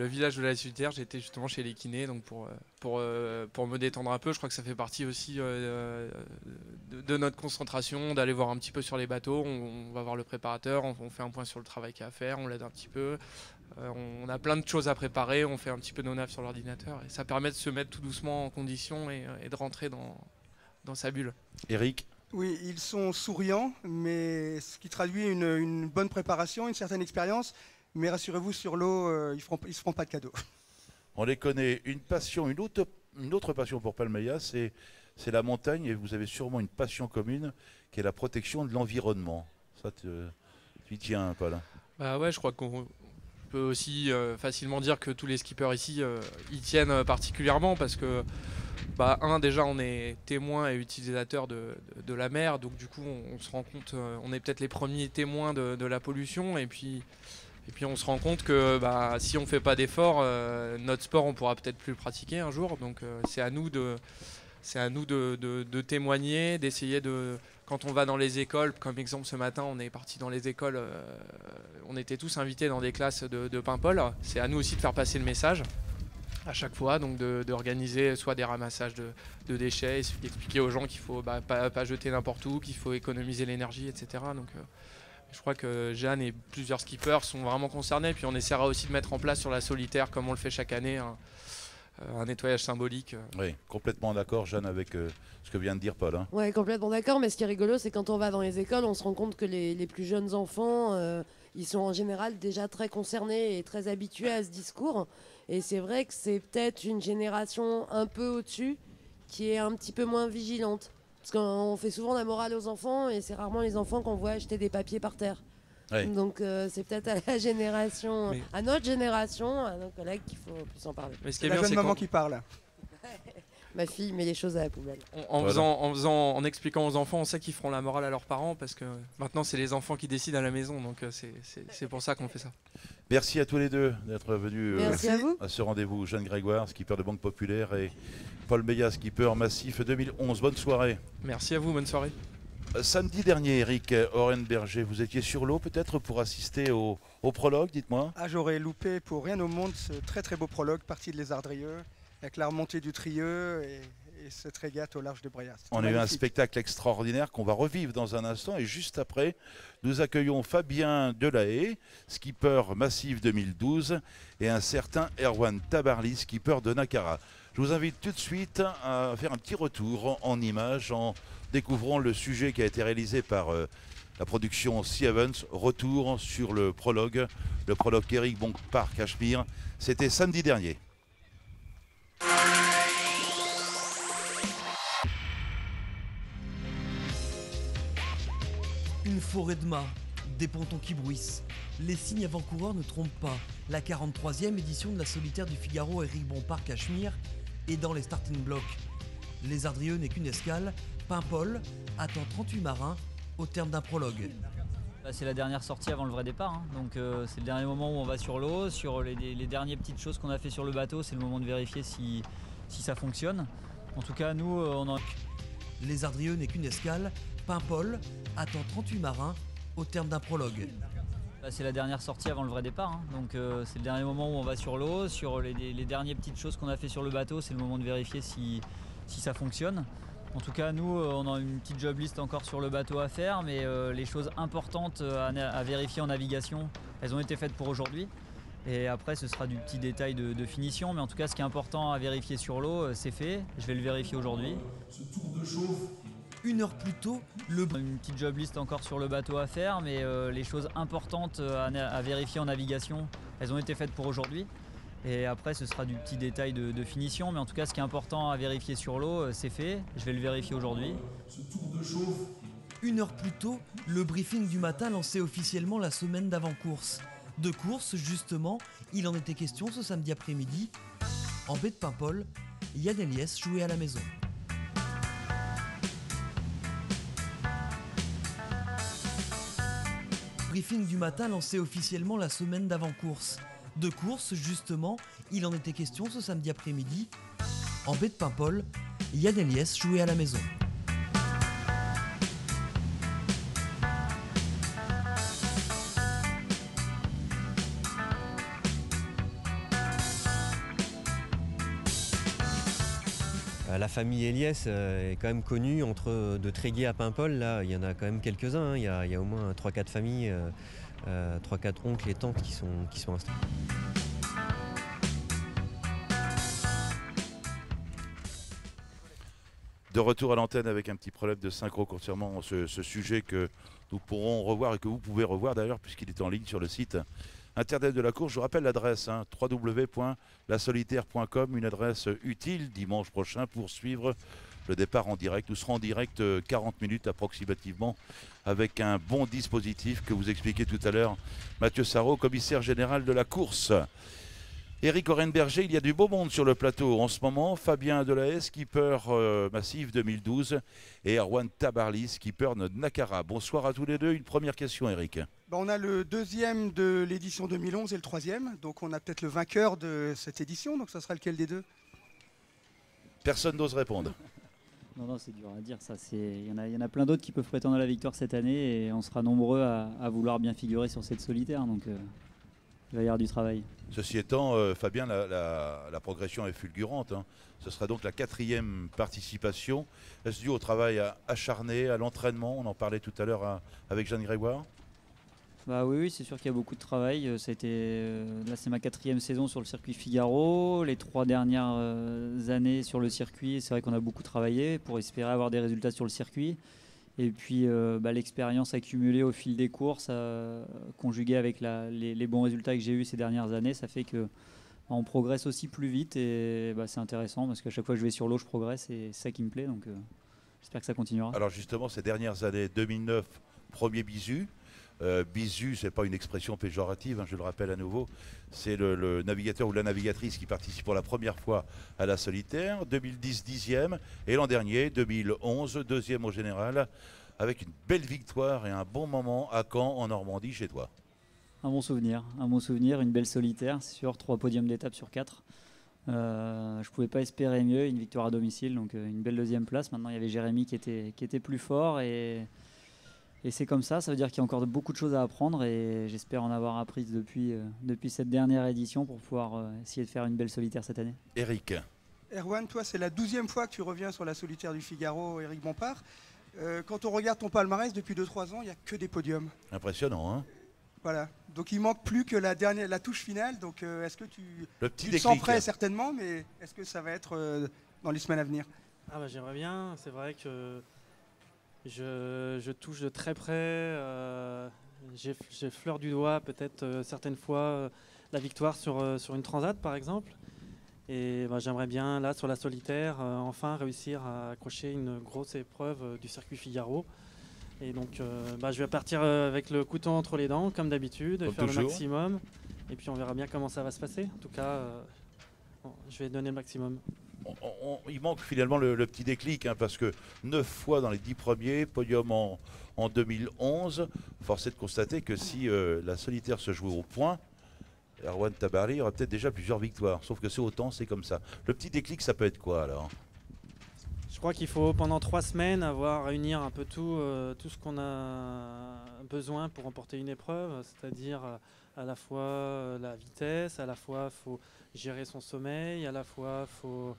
village de la solitaire, j'étais justement chez les kinés, donc pour me détendre un peu. Je crois que ça fait partie aussi de notre concentration, d'aller voir un petit peu sur les bateaux. On va voir le préparateur, on fait un point sur le travail qu'il y a à faire, on l'aide un petit peu. On a plein de choses à préparer, on fait un petit peu nos naves sur l'ordinateur, et ça permet de se mettre tout doucement en condition et de rentrer dans sa bulle. Eric? Oui, ils sont souriants, mais ce qui traduit une bonne préparation, une certaine expérience. Mais rassurez-vous, sur l'eau, ils ne se feront pas de cadeaux. On les connaît. Une autre passion pour Palmeya, c'est la montagne. Et vous avez sûrement une passion commune, qui est la protection de l'environnement. Ça, tu y tiens, Paul? Bah ouais, je crois qu'on peut aussi facilement dire que tous les skippers ici y tiennent particulièrement parce que, déjà, on est témoins et utilisateurs de la mer. Donc du coup, on se rend compte, on est peut-être les premiers témoins de la pollution. Et puis on se rend compte que si on ne fait pas d'efforts, notre sport on pourra peut-être plus le pratiquer un jour. Donc c'est à nous de témoigner, d'essayer de... Quand on va dans les écoles, comme exemple ce matin on est parti dans les écoles, on était tous invités dans des classes de Paimpol. C'est à nous aussi de faire passer le message à chaque fois, donc d'organiser soit des ramassages de déchets, d'expliquer aux gens qu'il faut pas jeter n'importe où, qu'il faut économiser l'énergie, etc. Donc je crois que Jeanne et plusieurs skippers sont vraiment concernés. Puis on essaiera aussi de mettre en place sur la solitaire, comme on le fait chaque année, un nettoyage symbolique. Oui, complètement d'accord, Jeanne, avec ce que vient de dire Paul. Hein. Oui, complètement d'accord. Mais ce qui est rigolo, c'est quand on va dans les écoles, on se rend compte que les plus jeunes enfants, ils sont en général déjà très concernés et très habitués à ce discours. Et c'est vrai que c'est peut-être une génération un peu au-dessus qui est un petit peu moins vigilante. Parce qu'on fait souvent la morale aux enfants et c'est rarement les enfants qu'on voit acheter des papiers par terre. Oui. Donc c'est peut-être à la génération, à notre génération, à nos collègues qu'il faut plus en parler. Mais ce qui est bien, c'est la jeune maman qui parle. Ma fille met les choses à la poubelle. En expliquant aux enfants, on sait qu'ils feront la morale à leurs parents parce que maintenant c'est les enfants qui décident à la maison, donc c'est pour ça qu'on fait ça. Merci à tous les deux d'être venus à ce rendez-vous. Jeanne Grégoire, skipper de Banque Populaire, et Paul Meillat, skipper Massif 2011. Bonne soirée. Merci à vous, bonne soirée. Samedi dernier, Eric Orenberger, vous étiez sur l'eau peut-être pour assister au prologue, dites-moi. J'aurais loupé pour rien au monde ce très très beau prologue, parti de Lézardrieux, avec la remontée du Trieux et cette régate au large de Bréas. On a eu un spectacle extraordinaire qu'on va revivre dans un instant, et juste après, nous accueillons Fabien Delahaye, skipper Massif 2012, et un certain Erwan Tabarly, skipper de Nakara. Je vous invite tout de suite à faire un petit retour en images en découvrant le sujet qui a été réalisé par la production Sea Evans. Retour sur le prologue Eric Bompard Cachemire. C'était samedi dernier. Une forêt de mâts, des pontons qui bruissent. Les signes avant-coureurs ne trompent pas. La 43e édition de la solitaire du Figaro Eric Bompard Cachemire et dans les starting blocks. Les Ardrieux n'est qu'une escale. Paimpol attend 38 marins au terme d'un prologue. C'est la dernière sortie avant le vrai départ, hein. Donc c'est le dernier moment où on va sur l'eau. Sur les dernières petites choses qu'on a fait sur le bateau, c'est le moment de vérifier si ça fonctionne. En tout cas, nous, on en... Les Ardrieux n'est qu'une escale. Paimpol attend 38 marins au terme d'un prologue. C'est la dernière sortie avant le vrai départ, hein. Donc c'est le dernier moment où on va sur l'eau. Sur les dernières petites choses qu'on a fait sur le bateau, c'est le moment de vérifier si ça fonctionne. En tout cas, nous, on a une petite job list encore sur le bateau à faire, mais les choses importantes à vérifier en navigation, elles ont été faites pour aujourd'hui. Et après, ce sera du petit détail de finition, mais en tout cas, ce qui est important à vérifier sur l'eau, c'est fait. Je vais le vérifier aujourd'hui. Ce tour de chauffe. 1 heure plus tôt, Une petite job list encore sur le bateau à faire, mais les choses importantes à vérifier en navigation, elles ont été faites pour aujourd'hui. Et après, ce sera du petit détail de finition, mais en tout cas, ce qui est important à vérifier sur l'eau, c'est fait. Je vais le vérifier aujourd'hui. Ce tour de chauffe. 1 heure plus tôt, le briefing du matin lançait officiellement la semaine d'avant-course. De course, justement, il en était question ce samedi après-midi. En baie de Paimpol, Yann Eliès jouait à la maison. Briefing du matin lançait officiellement la semaine d'avant-course. De course, justement, il en était question ce samedi après-midi. En baie de Paimpol, Yann Eliès jouait à la maison. La famille Eliès est quand même connue entre de Tréguier à Paimpol. Là, il y en a quand même quelques-uns, hein. Il y a au moins 3-4 familles, 3-4 oncles et tantes qui sont installés. De retour à l'antenne avec un petit problème de synchro concernant ce sujet que nous pourrons revoir et que vous pouvez revoir d'ailleurs puisqu'il est en ligne sur le site internet de la course. Je vous rappelle l'adresse, hein, www.lasolitaire.com, une adresse utile dimanche prochain pour suivre le départ en direct. Nous serons en direct 40 minutes approximativement avec un bon dispositif que vous expliquez tout à l'heure. Mathieu Sarraut, commissaire général de la course. Eric Orenberger, il y a du beau monde sur le plateau en ce moment. Fabien Delahaye, skipper massif 2012, et Erwan Tabarly, skipper de Nakara. Bonsoir à tous les deux. Une première question, Eric. On a le deuxième de l'édition 2011 et le troisième. Donc on a peut-être le vainqueur de cette édition. Donc ça sera lequel des deux? Personne n'ose répondre. Non, c'est dur à dire. Il y en a plein d'autres qui peuvent prétendre à la victoire cette année et on sera nombreux à vouloir bien figurer sur cette solitaire. Donc il va y avoir du travail. Ceci étant, Fabien, la progression est fulgurante, hein. Ce sera donc la 4e participation. Est-ce dû au travail acharné, à l'entraînement? On en parlait tout à l'heure avec Jeanne Grégoire. Oui, c'est sûr qu'il y a beaucoup de travail. Là, c'est ma 4e saison sur le circuit Figaro. Les 3 dernières années sur le circuit, c'est vrai qu'on a beaucoup travaillé pour espérer avoir des résultats sur le circuit. Et puis l'expérience accumulée au fil des courses, conjuguée avec les bons résultats que j'ai eus ces dernières années, ça fait qu'on progresse aussi plus vite et c'est intéressant parce qu'à chaque fois que je vais sur l'eau, je progresse et c'est ça qui me plaît. Donc j'espère que ça continuera. Alors justement, ces dernières années, 2009, premier bisu. Bisu, c'est pas une expression péjorative, hein, je le rappelle à nouveau. C'est le navigateur ou la navigatrice qui participe pour la première fois à la solitaire. 2010, 10e. Et l'an dernier, 2011, 2e au général, avec une belle victoire et un bon moment à Caen, en Normandie, chez toi. Un bon souvenir, une belle solitaire, c'est sûr, 3 podiums d'étape sur 4. Je pouvais pas espérer mieux, une victoire à domicile, donc une belle 2e place. Maintenant, il y avait Jérémy qui était plus fort et c'est comme ça veut dire qu'il y a encore beaucoup de choses à apprendre et j'espère en avoir appris depuis cette dernière édition pour pouvoir essayer de faire une belle solitaire cette année. Eric. Erwan, toi, c'est la 12e fois que tu reviens sur la solitaire du Figaro, Eric Bompard. Quand on regarde ton palmarès depuis 2-3 ans, il n'y a que des podiums. Impressionnant, hein? Voilà. Donc il manque plus que la touche finale. Donc est-ce que tu te sens prêt certainement, mais est-ce que ça va être dans les semaines à venir? J'aimerais bien. C'est vrai que je touche de très près. J'effleure du doigt peut-être certaines fois la victoire sur une transat par exemple. Et j'aimerais bien là sur la solitaire enfin réussir à accrocher une grosse épreuve du circuit Figaro. Et donc je vais partir avec le couteau entre les dents comme d'habitude, et faire le maximum. Et puis on verra bien comment ça va se passer. En tout cas, je vais donner le maximum. il manque finalement le petit déclic, hein, parce que 9 fois dans les 10 premiers, podium en 2011. Force est de constater que si la solitaire se jouait au point, Erwan Tabarly aura peut-être déjà plusieurs victoires. Sauf que c'est autant, c'est comme ça. Le petit déclic, ça peut être quoi alors? Je crois qu'il faut pendant 3 semaines réunir un peu tout ce qu'on a besoin pour remporter une épreuve, c'est-à-dire à la fois la vitesse, à la fois il faut gérer son sommeil, à la fois il faut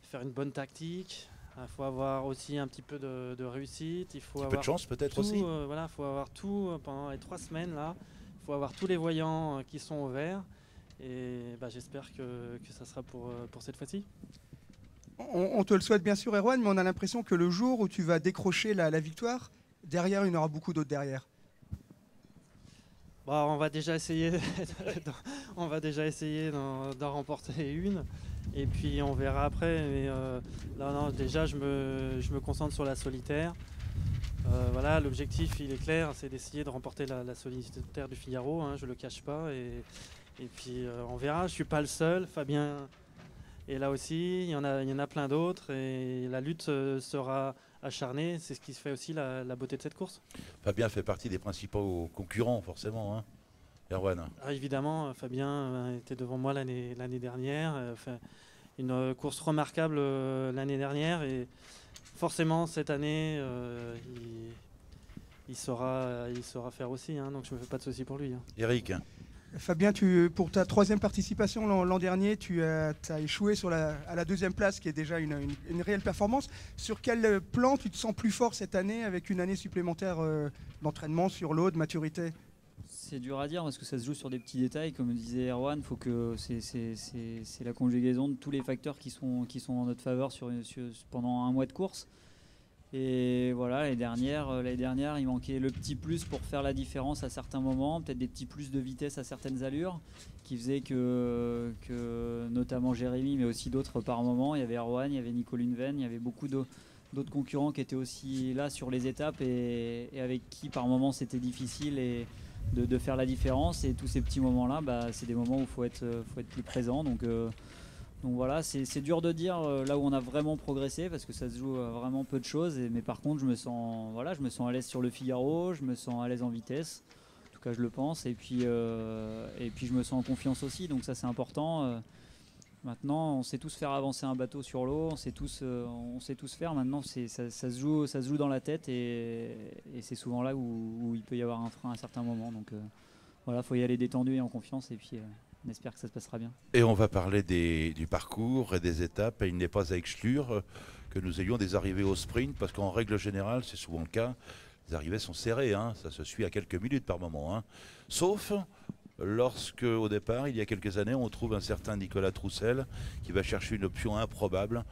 faire une bonne tactique, il faut avoir aussi un petit peu de réussite, il faut Un avoir peu de chance peut-être tout, aussi. voilà, faut avoir tout pendant les 3 semaines là, il faut avoir tous les voyants qui sont au vert et j'espère que ça sera pour cette fois-ci. On te le souhaite bien sûr, Erwan, mais on a l'impression que le jour où tu vas décrocher la victoire, derrière, il y en aura beaucoup d'autres derrière. On va déjà essayer, d'en remporter une, et puis on verra après. Mais déjà, je me concentre sur la solitaire. Voilà, l'objectif, il est clair, c'est d'essayer de remporter la solitaire du Figaro. Hein, je le cache pas, et puis on verra. Je suis pas le seul, Fabien. Et là aussi, il y en a plein d'autres et la lutte sera acharnée. C'est ce qui fait aussi la beauté de cette course. Fabien fait partie des principaux concurrents, forcément, hein, Erwan. Évidemment, Fabien était devant moi l'année dernière. Fait une course remarquable l'année dernière et forcément cette année, il saura faire aussi. Hein, donc je ne me fais pas de soucis pour lui. Hein. Eric. Fabien, pour ta 3e participation l'an dernier, tu as échoué à la 2e place, qui est déjà une réelle performance. Sur quel plan tu te sens plus fort cette année, avec une année supplémentaire d'entraînement sur l'eau, de maturité? C'est dur à dire parce que ça se joue sur des petits détails, comme disait Erwan. Faut que c'est la conjugaison de tous les facteurs qui sont en notre faveur pendant un mois de course. Et voilà, l'année dernière, il manquait le petit plus pour faire la différence à certains moments, peut-être des petits plus de vitesse à certaines allures, qui faisaient que notamment Jérémy, mais aussi d'autres par moment. Il y avait Erwan, il y avait Nico Lunven, il y avait beaucoup d'autres concurrents qui étaient aussi là sur les étapes et avec qui par moments c'était difficile de faire la différence. Et tous ces petits moments-là, c'est des moments où il faut être plus présent. Donc voilà, c'est dur de dire là où on a vraiment progressé parce que ça se joue vraiment peu de choses. Mais par contre, je me sens à l'aise sur le Figaro, je me sens à l'aise en vitesse. En tout cas, je le pense. Et puis je me sens en confiance aussi. Donc ça, c'est important. Maintenant, on sait tous faire avancer un bateau sur l'eau. On sait tous faire. Maintenant, ça se joue dans la tête et c'est souvent là où il peut y avoir un frein à un certain moment. Donc voilà, faut y aller détendu et en confiance. Et puis on espère que ça se passera bien. Et on va parler du parcours et des étapes. Et il n'est pas à exclure que nous ayons des arrivées au sprint, parce qu'en règle générale, c'est souvent le cas, les arrivées sont serrées. Hein, ça se suit à quelques minutes par moment. Hein. Sauf lorsque, au départ, il y a quelques années, on trouve un certain Nicolas Troussel qui va chercher une option improbable,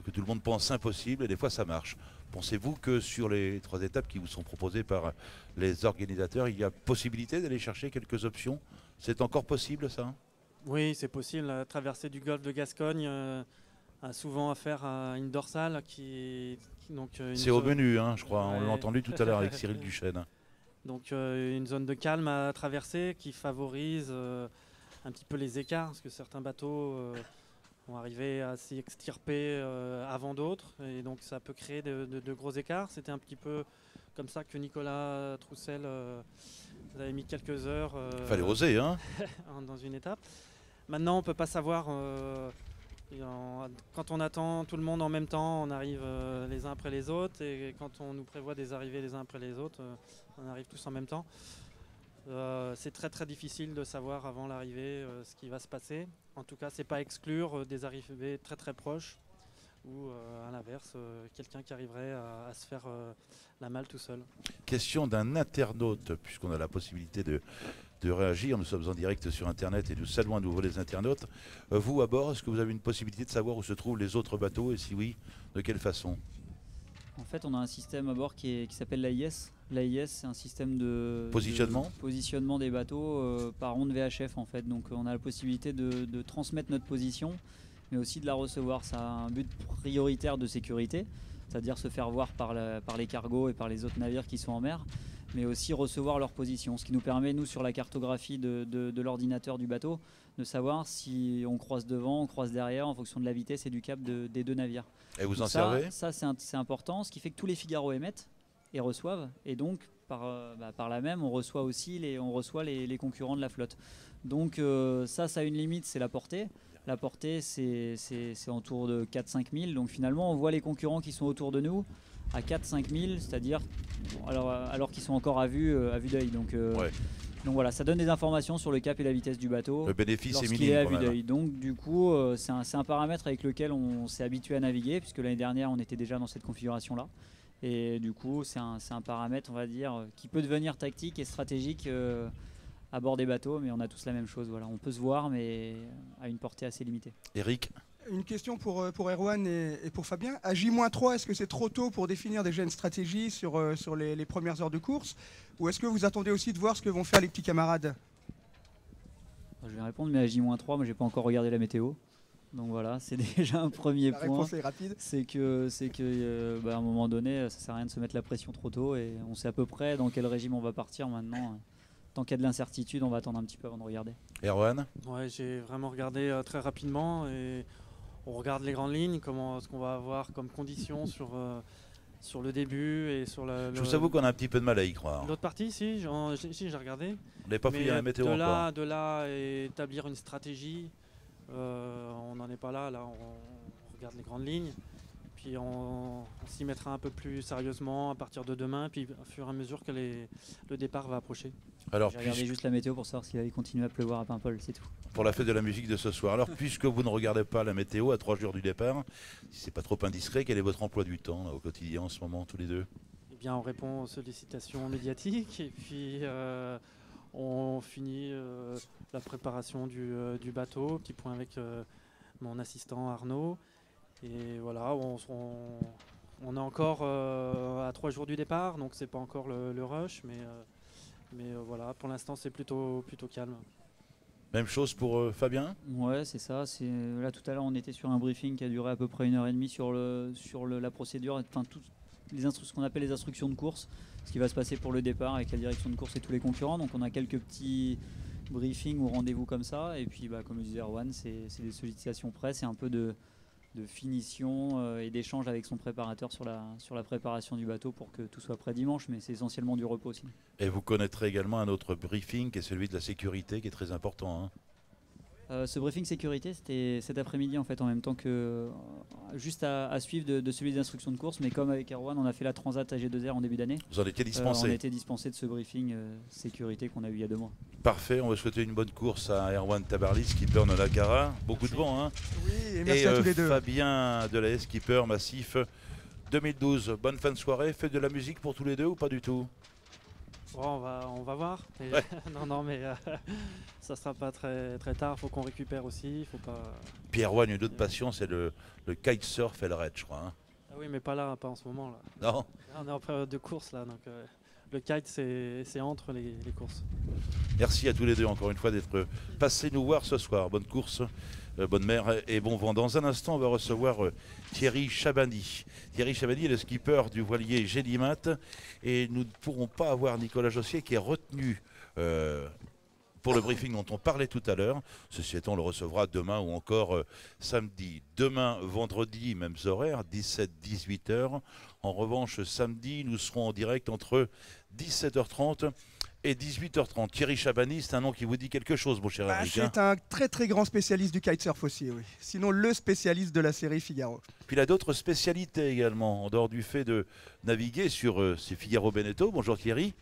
que tout le monde pense impossible, et des fois ça marche. Pensez-vous que sur les 3 étapes qui vous sont proposées par les organisateurs, il y a possibilité d'aller chercher quelques options? C'est encore possible, ça? Oui, c'est possible. La traversée du golfe de Gascogne a souvent affaire à une dorsale c'est au menu, hein, je crois. Ouais. On l'a entendu tout à l'heure avec Cyril Duchesne. Donc une zone de calme à traverser qui favorise un petit peu les écarts, parce que certains bateaux vont arriver à s'y extirper avant d'autres, et donc ça peut créer de gros écarts. C'était un petit peu comme ça que Nicolas Troussel avait mis quelques heures fallait oser, hein. dans une étape. Maintenant, on ne peut pas savoir. Quand on attend tout le monde en même temps, on arrive les uns après les autres, et quand on nous prévoit des arrivées les uns après les autres, on arrive tous en même temps. C'est très très difficile de savoir avant l'arrivée ce qui va se passer. En tout cas, c'est pas exclure des arrivées très très proches, ou à l'inverse, quelqu'un qui arriverait à se faire la malle tout seul. Question d'un internaute, puisqu'on a la possibilité de réagir. Nous sommes en direct sur Internet et nous saluons à nouveau les internautes. Vous, à bord, est-ce que vous avez une possibilité de savoir où se trouvent les autres bateaux, et si oui, de quelle façon? En fait, on a un système à bord qui s'appelle l'AIS. L'AIS, c'est un système de positionnement des bateaux par onde VHF, en fait. Donc on a la possibilité de transmettre notre position, mais aussi de la recevoir. Ça a un but prioritaire de sécurité. c'est-à-dire se faire voir par les cargos et par les autres navires qui sont en mer, mais aussi recevoir leur position, ce qui nous permet, nous, sur la cartographie de l'ordinateur du bateau, de savoir si on croise devant, on croise derrière, en fonction de la vitesse et du cap des deux navires. Et vous donc en servez? Ça, c'est important, ce qui fait que tous les Figaro émettent et reçoivent, et donc par là même, on reçoit aussi les concurrents de la flotte. Donc ça a une limite, c'est la portée. La portée, c'est autour de 4-5 000. Donc finalement, on voit les concurrents qui sont autour de nous à 4-5 000, c'est-à-dire alors qu'ils sont encore à vue d'œil. Donc voilà, ça donne des informations sur le cap et la vitesse du bateau. Le bénéfice est lorsqu'il minime est à quand vue même. d'œil. Donc du coup, c'est un paramètre avec lequel on s'est habitué à naviguer, puisque l'année dernière, on était déjà dans cette configuration-là. Et du coup, c'est un paramètre, on va dire, qui peut devenir tactique et stratégique à bord des bateaux, mais on a tous la même chose. Voilà, on peut se voir, mais à une portée assez limitée. Eric? Une question pour Erwan et pour Fabien. À J-3, est-ce que c'est trop tôt pour définir déjà une stratégie sur les premières heures de course? Ou est-ce que vous attendez aussi de voir ce que vont faire les petits camarades? Je vais répondre, mais à J-3, moi j'ai pas encore regardé la météo. Donc voilà, c'est déjà un premier La point. réponse est rapide. C'est que à un moment donné, ça sert à rien de se mettre la pression trop tôt, et on sait à peu près dans quel régime on va partir maintenant. Tant qu'il y a de l'incertitude, on va attendre un petit peu avant de regarder. Erwan? Ouais, j'ai vraiment regardé très rapidement, et on regarde les grandes lignes, ce qu'on va avoir comme conditions sur le début et sur Je vous avoue qu'on a un petit peu de mal à y croire. l'autre partie. Si, j'ai regardé. On n'est pas fouillé à la météo encore. De là et établir une stratégie, on n'en est pas là. Là, on regarde les grandes lignes. Puis on s'y mettra un peu plus sérieusement à partir de demain, puis au fur et à mesure que le départ va approcher. Alors, j'ai regardé juste la météo pour savoir s'il allait continuer à pleuvoir à Paimpol, c'est tout. Pour la fête de la musique de ce soir. Alors, puisque vous ne regardez pas la météo à 3 jours du départ, si c'est pas trop indiscret, quel est votre emploi du temps là, au quotidien en ce moment, tous les deux? Eh bien, on répond aux sollicitations médiatiques, et puis on finit la préparation du bateau, petit point avec mon assistant Arnaud. Et voilà, on est encore à 3 jours du départ, donc c'est pas encore le rush, mais voilà, pour l'instant c'est plutôt calme. Même chose pour Fabien? Ouais, c'est ça. Là, tout à l'heure, on était sur un briefing qui a duré à peu près 1h30 sur la procédure, enfin toutes ce qu'on appelle les instructions de course, ce qui va se passer pour le départ avec la direction de course et tous les concurrents. Donc on a quelques petits briefings ou rendez-vous comme ça, et puis comme le disait Erwan, c'est des sollicitations presse et un peu de finition et d'échange avec son préparateur sur la préparation du bateau pour que tout soit prêt dimanche, mais c'est essentiellement du repos aussi. Et vous connaîtrez également un autre briefing qui est celui de la sécurité, qui est très important. Ce briefing sécurité, c'était cet après-midi en fait, en même temps que juste à suivre de celui des instructions de course, mais comme avec Erwan, on a fait la Transat à G2R en début d'année. Vous en étiez dispensé? On a été dispensé de ce briefing sécurité qu'on a eu il y a 2 mois. Parfait, on va souhaiter une bonne course à Erwan Tabarly, skipper Nonakara. Beaucoup de vent, hein? Oui, et merci à tous les deux. Fabien Delahaye, skipper massif 2012. Bonne fin de soirée. Faites de la musique pour tous les deux ou pas du tout? Bon, on va voir. Et Ouais. non, mais ça sera pas très, très tard. Faut qu'on récupère aussi. Faut pas. Pierre Erwan, une autre passion, c'est le kitesurf et le raid, je crois. Hein. Ah oui, mais pas en ce moment là. Non? Là, on est en période de course là, donc le kite c'est entre les courses. Merci à tous les deux encore une fois d'être passés nous voir ce soir. Bonne course, bonne mer et bon vent. Dans un instant, on va recevoir Thierry Chabani. Thierry Chabani est le skipper du voilier Gélimat, et nous ne pourrons pas avoir Nicolas Jossier qui est retenu pour le briefing dont on parlait tout à l'heure. Ceci étant, on le recevra demain ou encore samedi. Demain, vendredi, mêmes horaires, 17-18 h. En revanche, samedi, nous serons en direct entre 17h30 et 18h30. Thierry Chabani, c'est un nom qui vous dit quelque chose, mon cher Eric. C'est un très très grand spécialiste du kitesurf aussi, oui. Sinon le spécialiste de la série Figaro. Puis il a d'autres spécialités également, en dehors du fait de naviguer sur ces Figaro Beneteau. Bonjour Thierry.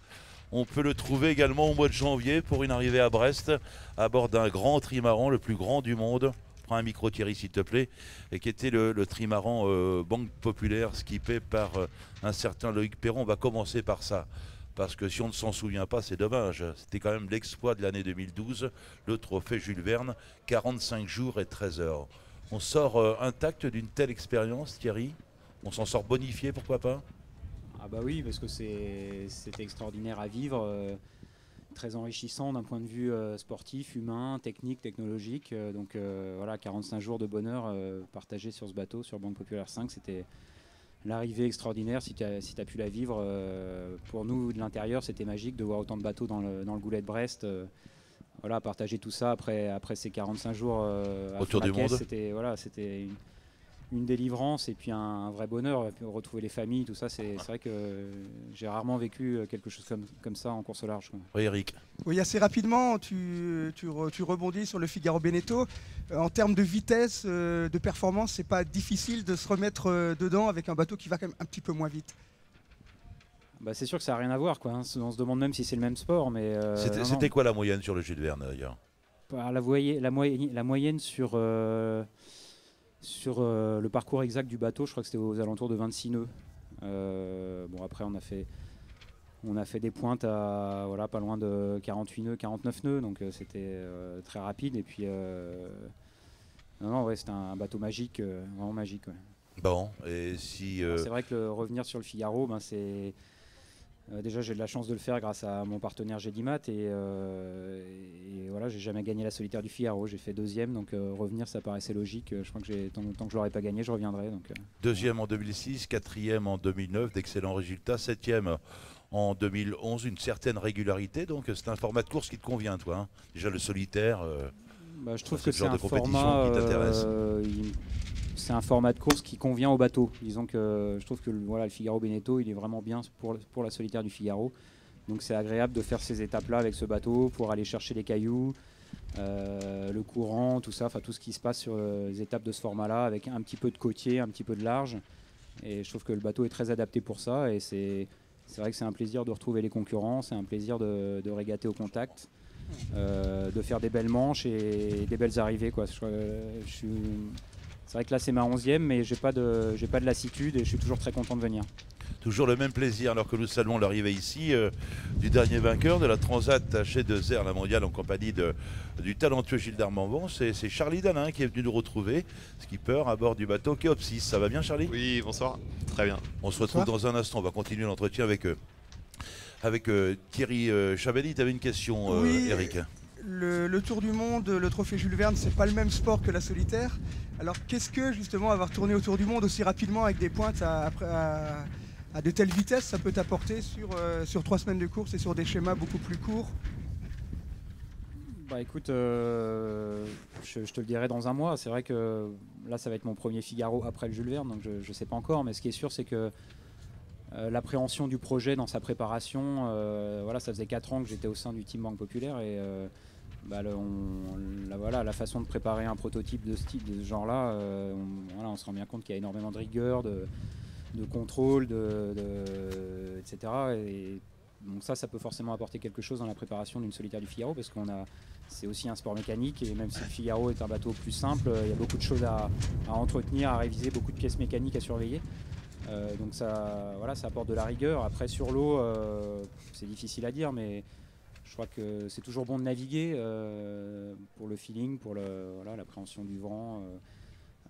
On peut le trouver également au mois de janvier pour une arrivée à Brest, à bord d'un grand trimaran, le plus grand du monde. Prends un micro Thierry s'il te plaît, et qui était le trimaran Banque Populaire, skippé par un certain Loïc Perron. On va commencer par ça. Parce que si on ne s'en souvient pas, c'est dommage. C'était quand même l'exploit de l'année 2012, le trophée Jules Verne, 45 jours et 13 heures. On sort intact d'une telle expérience, Thierry? On s'en sort bonifié, pourquoi pas? Ah bah oui, parce que c'était extraordinaire à vivre, très enrichissant d'un point de vue sportif, humain, technique, technologique. Donc voilà, 45 jours de bonheur partagés sur ce bateau, sur Banque Populaire 5, l'arrivée extraordinaire, si tu as pu la vivre. Pour nous, de l'intérieur, c'était magique de voir autant de bateaux dans le goulet de Brest. Voilà, partager tout ça après ces 45 jours autour du monde. C'était une délivrance et puis un vrai bonheur. Retrouver les familles, tout ça, c'est vrai que j'ai rarement vécu quelque chose comme ça en course au large. Oui, Eric. Oui, assez rapidement, tu rebondis sur le Figaro Beneteau. En termes de vitesse, de performance, c'est pas difficile de se remettre dedans avec un bateau qui va quand même un petit peu moins vite. Bah, c'est sûr que ça n'a rien à voir, quoi, hein. On se demande même si c'est le même sport. Mais c'était quoi la moyenne sur le Jules Verne d'ailleurs? La moyenne sur le parcours exact du bateau, je crois que c'était aux alentours de 26 nœuds. Bon, après, on a fait des pointes à pas loin de 48 nœuds, 49 nœuds, donc c'était très rapide. Et puis, c'était un bateau magique, vraiment magique. Ouais. Bon, et si. C'est vrai que revenir sur le Figaro, c'est. Déjà, j'ai de la chance de le faire grâce à mon partenaire Gédimat et voilà, j'ai jamais gagné la solitaire du Figaro. J'ai fait 2e, donc revenir, ça paraissait logique. Je crois que tant que je l'aurais pas gagné, je reviendrai. Donc, 2e en 2006, 4e en 2009, d'excellents résultats, 7e en 2011, une certaine régularité. Donc c'est un format de course qui te convient, toi. Hein. Déjà le solitaire. Je trouve que c'est un format qui t'intéresse. C'est un format de course qui convient au bateau. Disons que je trouve que le Figaro Beneteau, il est vraiment bien pour la solitaire du Figaro. Donc c'est agréable de faire ces étapes-là avec ce bateau pour aller chercher les cailloux, le courant, tout ça, tout ce qui se passe sur les étapes de ce format-là, avec un petit peu de côtier, un petit peu de large. Et je trouve que le bateau est très adapté pour ça. Et c'est vrai que c'est un plaisir de retrouver les concurrents, c'est un plaisir de régater au contact, de faire des belles manches et des belles arrivées, quoi. C'est vrai que là c'est ma 11e, mais j'ai pas de lassitude et je suis toujours très content de venir. Toujours le même plaisir alors que nous saluons l'arrivée ici du dernier vainqueur de la Transat H2R, la mondiale, en compagnie du talentueux Gilles Darmanvon. C'est Charlie Dalin qui est venu nous retrouver, skipper à bord du bateau Keopsis. Ça va bien, Charlie? Oui, bonsoir. Très bien. On se retrouve dans un instant. On va continuer l'entretien avec Thierry Chabani. Tu avais une question, oui, Eric? Le Tour du Monde, le trophée Jules Verne, c'est pas le même sport que la solitaire. Alors qu'est-ce que justement avoir tourné autour du monde aussi rapidement avec des pointes à de telles vitesses, ça peut t'apporter sur 3 semaines de course et sur des schémas beaucoup plus courts? Bah écoute, je te le dirai dans un mois. C'est vrai que là ça va être mon premier Figaro après le Jules Verne, donc je ne sais pas encore, mais ce qui est sûr c'est que l'appréhension du projet dans sa préparation, ça faisait 4 ans que j'étais au sein du Team Banque Populaire et la façon de préparer un prototype de ce genre-là, on se rend bien compte qu'il y a énormément de rigueur, de contrôle, etc. Et donc ça peut forcément apporter quelque chose dans la préparation d'une solitaire du Figaro, parce c'est aussi un sport mécanique, et même si le Figaro est un bateau plus simple, il y a beaucoup de choses à entretenir, à réviser, beaucoup de pièces mécaniques à surveiller. Donc ça apporte de la rigueur. Après sur l'eau, c'est difficile à dire, mais je crois que c'est toujours bon de naviguer pour le feeling, pour l'appréhension du vent,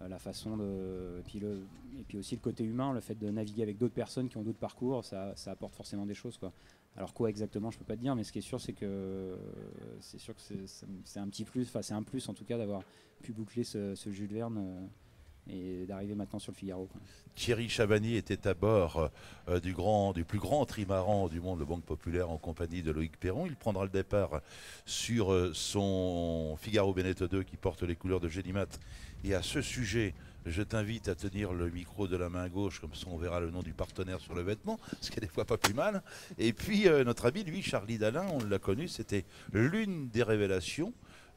la façon et puis aussi le côté humain, le fait de naviguer avec d'autres personnes qui ont d'autres parcours, ça apporte forcément des choses, quoi. Alors quoi exactement, je peux pas te dire, mais ce qui est sûr, c'est que c'est un petit plus, c'est un plus en tout cas d'avoir pu boucler ce Jules Verne et d'arriver maintenant sur le Figaro, quoi. Thierry Chabani était à bord du plus grand trimaran du monde, le Banque Populaire, en compagnie de Loïc Perron. Il prendra le départ sur son Figaro Beneteau 2 qui porte les couleurs de Gédimat. Et à ce sujet, je t'invite à tenir le micro de la main gauche, comme ça on verra le nom du partenaire sur le vêtement, ce qui est des fois pas plus mal. Et puis notre ami, lui, Charlie Dalin, on l'a connu, c'était l'une des révélations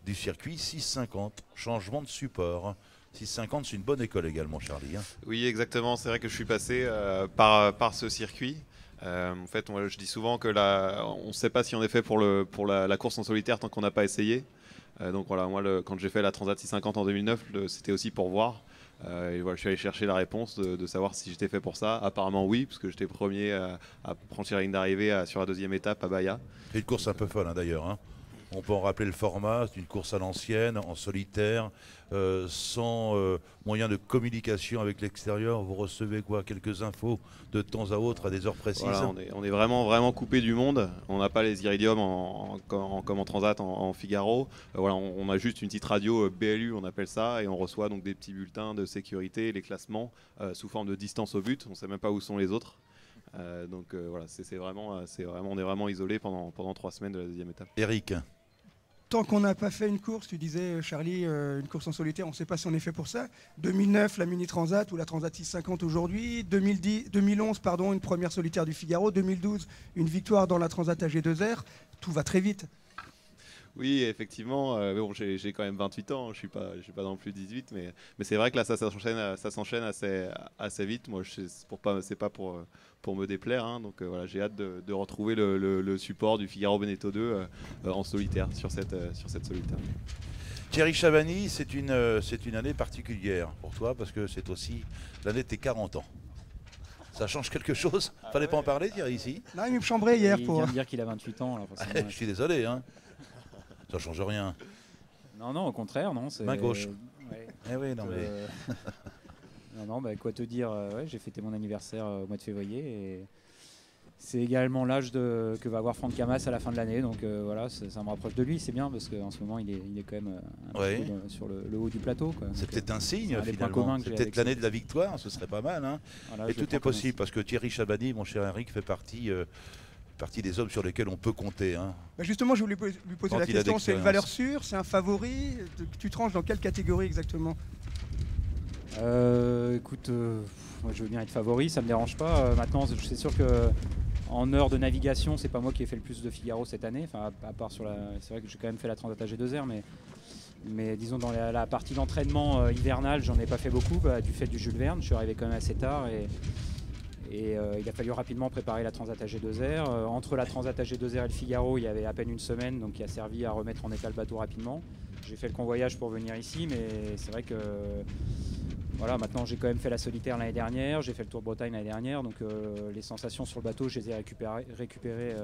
du circuit 650, changement de support. 650, c'est une bonne école également, Charlie. Hein. Oui, exactement. C'est vrai que je suis passé par ce circuit. En fait, moi, je dis souvent que on ne sait pas si on est fait pour la course en solitaire tant qu'on n'a pas essayé. Donc voilà, moi, quand j'ai fait la Transat 650 en 2009, c'était aussi pour voir. Et voilà, je suis allé chercher la réponse de savoir si j'étais fait pour ça. Apparemment oui, parce que j'étais premier à franchir la ligne d'arrivée sur la 2e étape à Bahia. C'est une course un peu folle, hein, d'ailleurs. Hein. On peut en rappeler le format, c'est une course à l'ancienne, en solitaire, sans moyen de communication avec l'extérieur. Vous recevez quoi, quelques infos de temps à autre à des heures précises. Voilà, on est vraiment coupé du monde. On n'a pas les iridiums comme en Transat, en Figaro. Voilà, on a juste une petite radio BLU, on appelle ça, et on reçoit donc des petits bulletins de sécurité, les classements, sous forme de distance au but. On ne sait même pas où sont les autres. Voilà, on est vraiment isolé pendant 3 semaines de la deuxième étape. Eric. Tant qu'on n'a pas fait une course, tu disais Charlie, une course en solitaire, on ne sait pas si on est fait pour ça. 2009, la Mini Transat ou la Transat 650 aujourd'hui. 2011, une première solitaire du Figaro. 2012, une victoire dans la Transat AG2R. Tout va très vite. Oui, effectivement. Mais bon, j'ai quand même 28 ans. Je suis pas non plus 18, mais c'est vrai que là, ça s'enchaîne assez vite. Moi, c'est pas pour me déplaire. Hein. Donc voilà, j'ai hâte de retrouver le support du Figaro Beneteau 2 en solitaire sur cette solitaire. Thierry Chabani, c'est une année particulière pour toi parce que c'est aussi l'année de tes 40 ans. Ça change quelque chose? Fallait pas en parler, Thierry, ici? Non, il me chambrait hier Il pour. vient de dire qu'il a 28 ans. Alors Je suis désolé, hein. Ça change rien. Non, au contraire, non. Main gauche. Ouais. Eh oui, non mais. non, quoi te dire, j'ai fêté mon anniversaire au mois de février et c'est également l'âge que va avoir Franck Camas à la fin de l'année, donc voilà, ça me rapproche de lui, c'est bien parce qu'en ce moment il est quand même un peu sur le haut du plateau. C'est peut-être un signe finalement, c'est peut-être l'année de la victoire, ce serait pas mal. Hein. Voilà, et tout est possible parce que Thierry Chabani, mon cher Eric, fait partie des hommes sur lesquels on peut compter. Hein. Bah justement, je voulais lui poser la question, c'est une valeur sûre, c'est un favori, tu tranches dans quelle catégorie exactement? Écoute, moi je veux bien être favori, ça me dérange pas. Maintenant, c'est sûr que en heure de navigation, c'est pas moi qui ai fait le plus de Figaro cette année. Enfin, à part c'est vrai que j'ai quand même fait la Transat AG2R, mais disons dans la partie d'entraînement hivernale, j'en ai pas fait beaucoup du fait du Jules Verne. Je suis arrivé quand même assez tard et il a fallu rapidement préparer la Transat AG2R. Entre la Transat AG2R et le Figaro, il y avait à peine une semaine, donc qui a servi à remettre en état le bateau rapidement. J'ai fait le convoyage pour venir ici, mais c'est vrai que voilà, maintenant j'ai quand même fait la solitaire l'année dernière, j'ai fait le Tour de Bretagne l'année dernière, donc les sensations sur le bateau, je les ai récupérées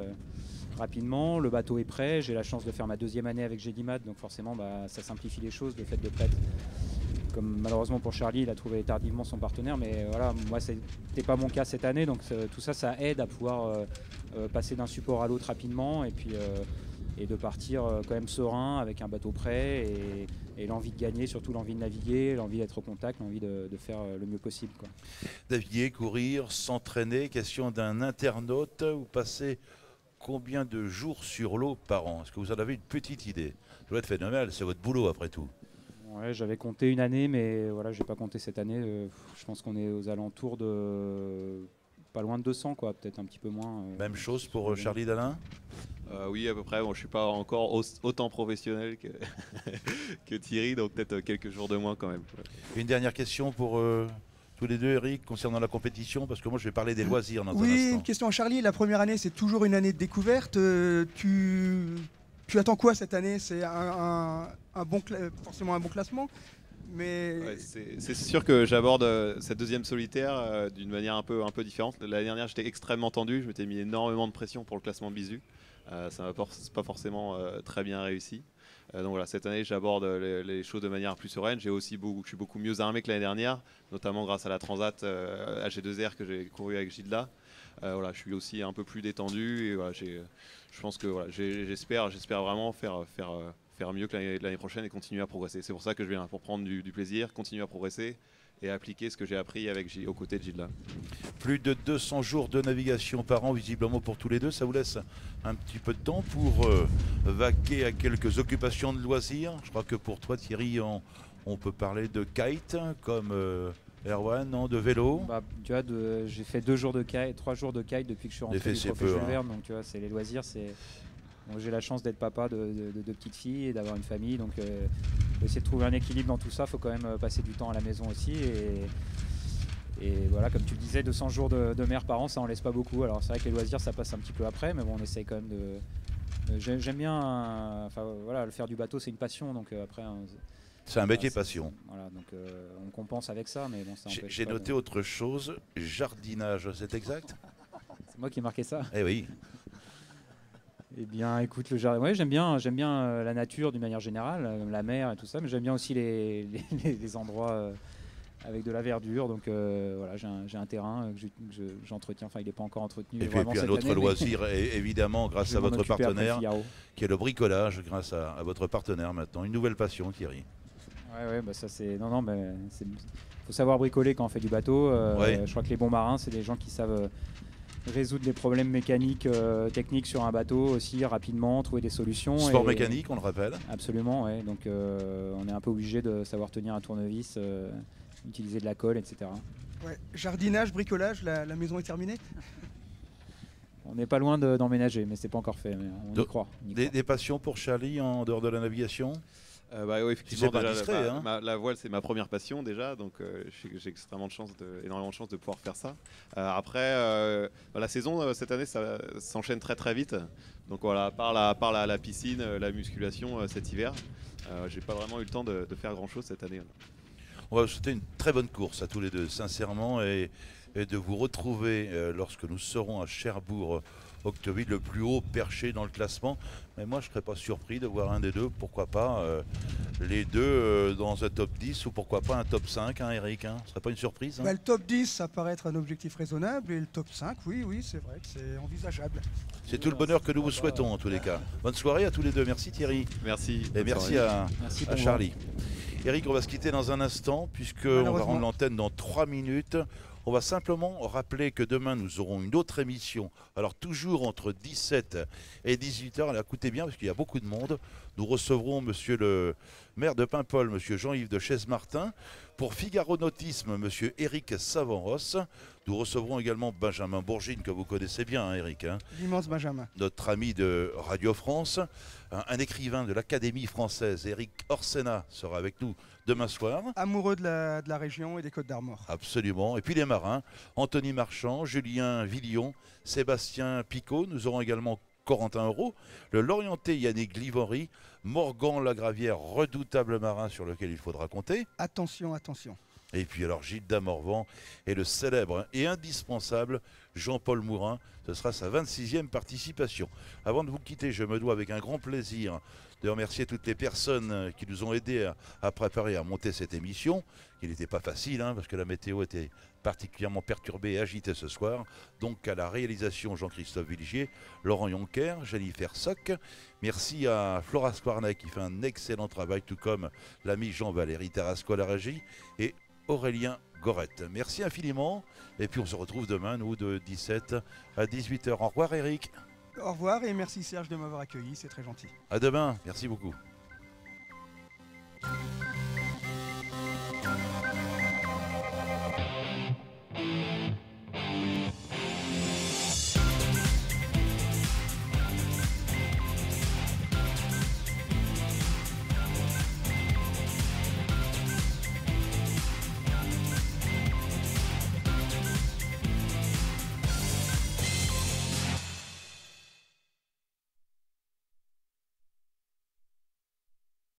rapidement. Le bateau est prêt, j'ai la chance de faire ma deuxième année avec Gédimat, donc forcément ça simplifie les choses, le fait de prêtre. Comme malheureusement pour Charlie, il a trouvé tardivement son partenaire, mais voilà, moi c'était pas mon cas cette année, donc tout ça, ça aide à pouvoir passer d'un support à l'autre rapidement et de partir quand même serein avec un bateau prêt et l'envie de gagner, surtout l'envie de naviguer, l'envie d'être au contact, l'envie de faire le mieux possible. Quoi. Naviguer, courir, s'entraîner, question d'un internaute, vous passez combien de jours sur l'eau par an? Est-ce que vous en avez une petite idée? Ça doit être phénoménal, c'est votre boulot après tout. Ouais, j'avais compté une année, mais voilà, j'ai pas compté cette année. Je pense qu'on est aux alentours de pas loin de 200, quoi, peut-être un petit peu moins. Même chose pour Charlie Dalin? Oui, à peu près. Bon, je suis pas encore autant professionnel que Thierry, donc peut-être quelques jours de moins quand même. Une dernière question pour tous les deux, Eric, concernant la compétition, parce que moi je vais parler des loisirs dans un instant. Oui, une question à Charlie. La première année, c'est toujours une année de découverte. Tu attends quoi cette année? C'est forcément un bon classement, mais ouais, c'est sûr que j'aborde cette deuxième solitaire d'une manière un peu différente. L'année dernière, j'étais extrêmement tendu, je m'étais mis énormément de pression pour le classement Bisu. Ça m'a pas forcément très bien réussi. Donc voilà, cette année, j'aborde les choses de manière plus sereine. Je suis beaucoup mieux armé que l'année dernière, notamment grâce à la Transat AG2R que j'ai couru avec Gilda. Voilà, je suis aussi un peu plus détendu et voilà, je pense que voilà, j'espère vraiment faire mieux que l'année prochaine et continuer à progresser. C'est pour ça que je viens, pour prendre du plaisir, continuer à progresser et appliquer ce que j'ai appris aux côtés de Gilda. Plus de 200 jours de navigation par an, visiblement pour tous les deux. Ça vous laisse un petit peu de temps pour vaquer à quelques occupations de loisirs. Je crois que pour toi, Thierry, on peut parler de kite, comme Erwan, non, de vélo. Tu vois, j'ai fait 3 jours de kite depuis que je suis rentré du Trophée Jules Verne. Donc tu vois, c'est les loisirs, Bon, j'ai la chance d'être papa de 2 petites filles et d'avoir une famille, donc essayer de trouver un équilibre dans tout ça. Il faut quand même passer du temps à la maison aussi et voilà, comme tu le disais, 200 jours de mer par an, ça en laisse pas beaucoup. Alors c'est vrai que les loisirs, ça passe un petit peu après, mais bon, on essaye quand même j'aime bien, voilà, le faire du bateau, c'est une passion, donc après c'est un métier passion. Voilà, donc on compense avec ça, mais bon, ça empêche j'ai noté autre chose, jardinage, c'est exact? C'est moi qui ai marqué ça. Eh oui. Eh bien, écoute, le jardin, ouais, j'aime bien la nature d'une manière générale, la mer et tout ça, mais j'aime bien aussi les endroits avec de la verdure. Donc voilà, j'ai un terrain que j'entretiens. Enfin, il n'est pas encore entretenu. Et puis un autre loisir, évidemment, grâce à votre partenaire, qui est le bricolage, grâce à votre partenaire maintenant. Une nouvelle passion, Thierry. Ouais, bah ça c'est. Non, mais faut savoir bricoler quand on fait du bateau. Je crois que les bons marins, c'est des gens qui savent résoudre les problèmes mécaniques, techniques sur un bateau aussi rapidement, trouver des solutions. Sport mécanique, on le rappelle. Absolument, ouais. Donc on est un peu obligé de savoir tenir un tournevis, utiliser de la colle, etc. Ouais. Jardinage, bricolage, la maison est terminée. On n'est pas loin d'emménager, mais c'est pas encore fait. Mais on y croit. Des passions pour Charlie en dehors de la navigation? Oui, effectivement, déjà, la voile c'est ma première passion déjà, donc j'ai énormément de chance de pouvoir faire ça. Après, la saison cette année ça s'enchaîne très très vite, donc voilà, à part la piscine, la musculation cet hiver, j'ai pas vraiment eu le temps de faire grand chose cette année. On va vous souhaiter une très bonne course à tous les deux, sincèrement, et de vous retrouver lorsque nous serons à Cherbourg. Octeville, le plus haut perché dans le classement. Mais moi, je ne serais pas surpris de voir un des deux, pourquoi pas les deux dans un top 10 ou pourquoi pas un top 5, hein, Eric, hein. Ce ne serait pas une surprise, hein? Le top 10, ça paraît être un objectif raisonnable, et le top 5, oui, c'est vrai que c'est envisageable. C'est tout le bonheur que nous vous souhaitons en tous les cas. Bonne soirée à tous les deux. Merci Thierry. Merci. Et merci à Charlie. Eric, on va se quitter dans un instant puisqu'on va rendre l'antenne dans 3 minutes. On va simplement rappeler que demain, nous aurons une autre émission. Alors, toujours entre 17 et 18h. Alors, écoutez bien, parce qu'il y a beaucoup de monde. Nous recevrons monsieur le maire de Paimpol, monsieur Jean-Yves de Chaise-Martin. Pour Figaro Nautisme, monsieur Éric Savanros. Nous recevrons également Benjamin Bourgine, que vous connaissez bien, hein, Éric. Hein, l'immense Benjamin. Notre ami de Radio France. Un écrivain de l'Académie française, Éric Orsena, sera avec nous demain soir. Amoureux de la région et des Côtes d'Armor. Absolument. Et puis les marins, Anthony Marchand, Julien Villion, Sébastien Picot. Nous aurons également Corentin Euro, le Lorientais Yannick Livory, Morgan Lagravière, redoutable marin sur lequel il faudra compter. Attention, attention. Et puis alors Gilles Damorvan et le célèbre et indispensable Jean-Paul Mourin. Ce sera sa 26e participation. Avant de vous quitter, je me dois avec un grand plaisir de remercier toutes les personnes qui nous ont aidés à préparer, à monter cette émission, qui n'était pas facile, hein, parce que la météo était particulièrement perturbée et agitée ce soir. Donc à la réalisation, Jean-Christophe Villigier, Laurent Jonker, Jennifer Sock. Merci à Flora Squarnet qui fait un excellent travail, tout comme l'ami Jean-Valéry Tarasco à la régie et Aurélien Gorette. Merci infiniment. Et puis on se retrouve demain, nous, de 17 à 18h. Au revoir Eric. Au revoir et merci Serge de m'avoir accueilli, c'est très gentil. À demain, merci beaucoup.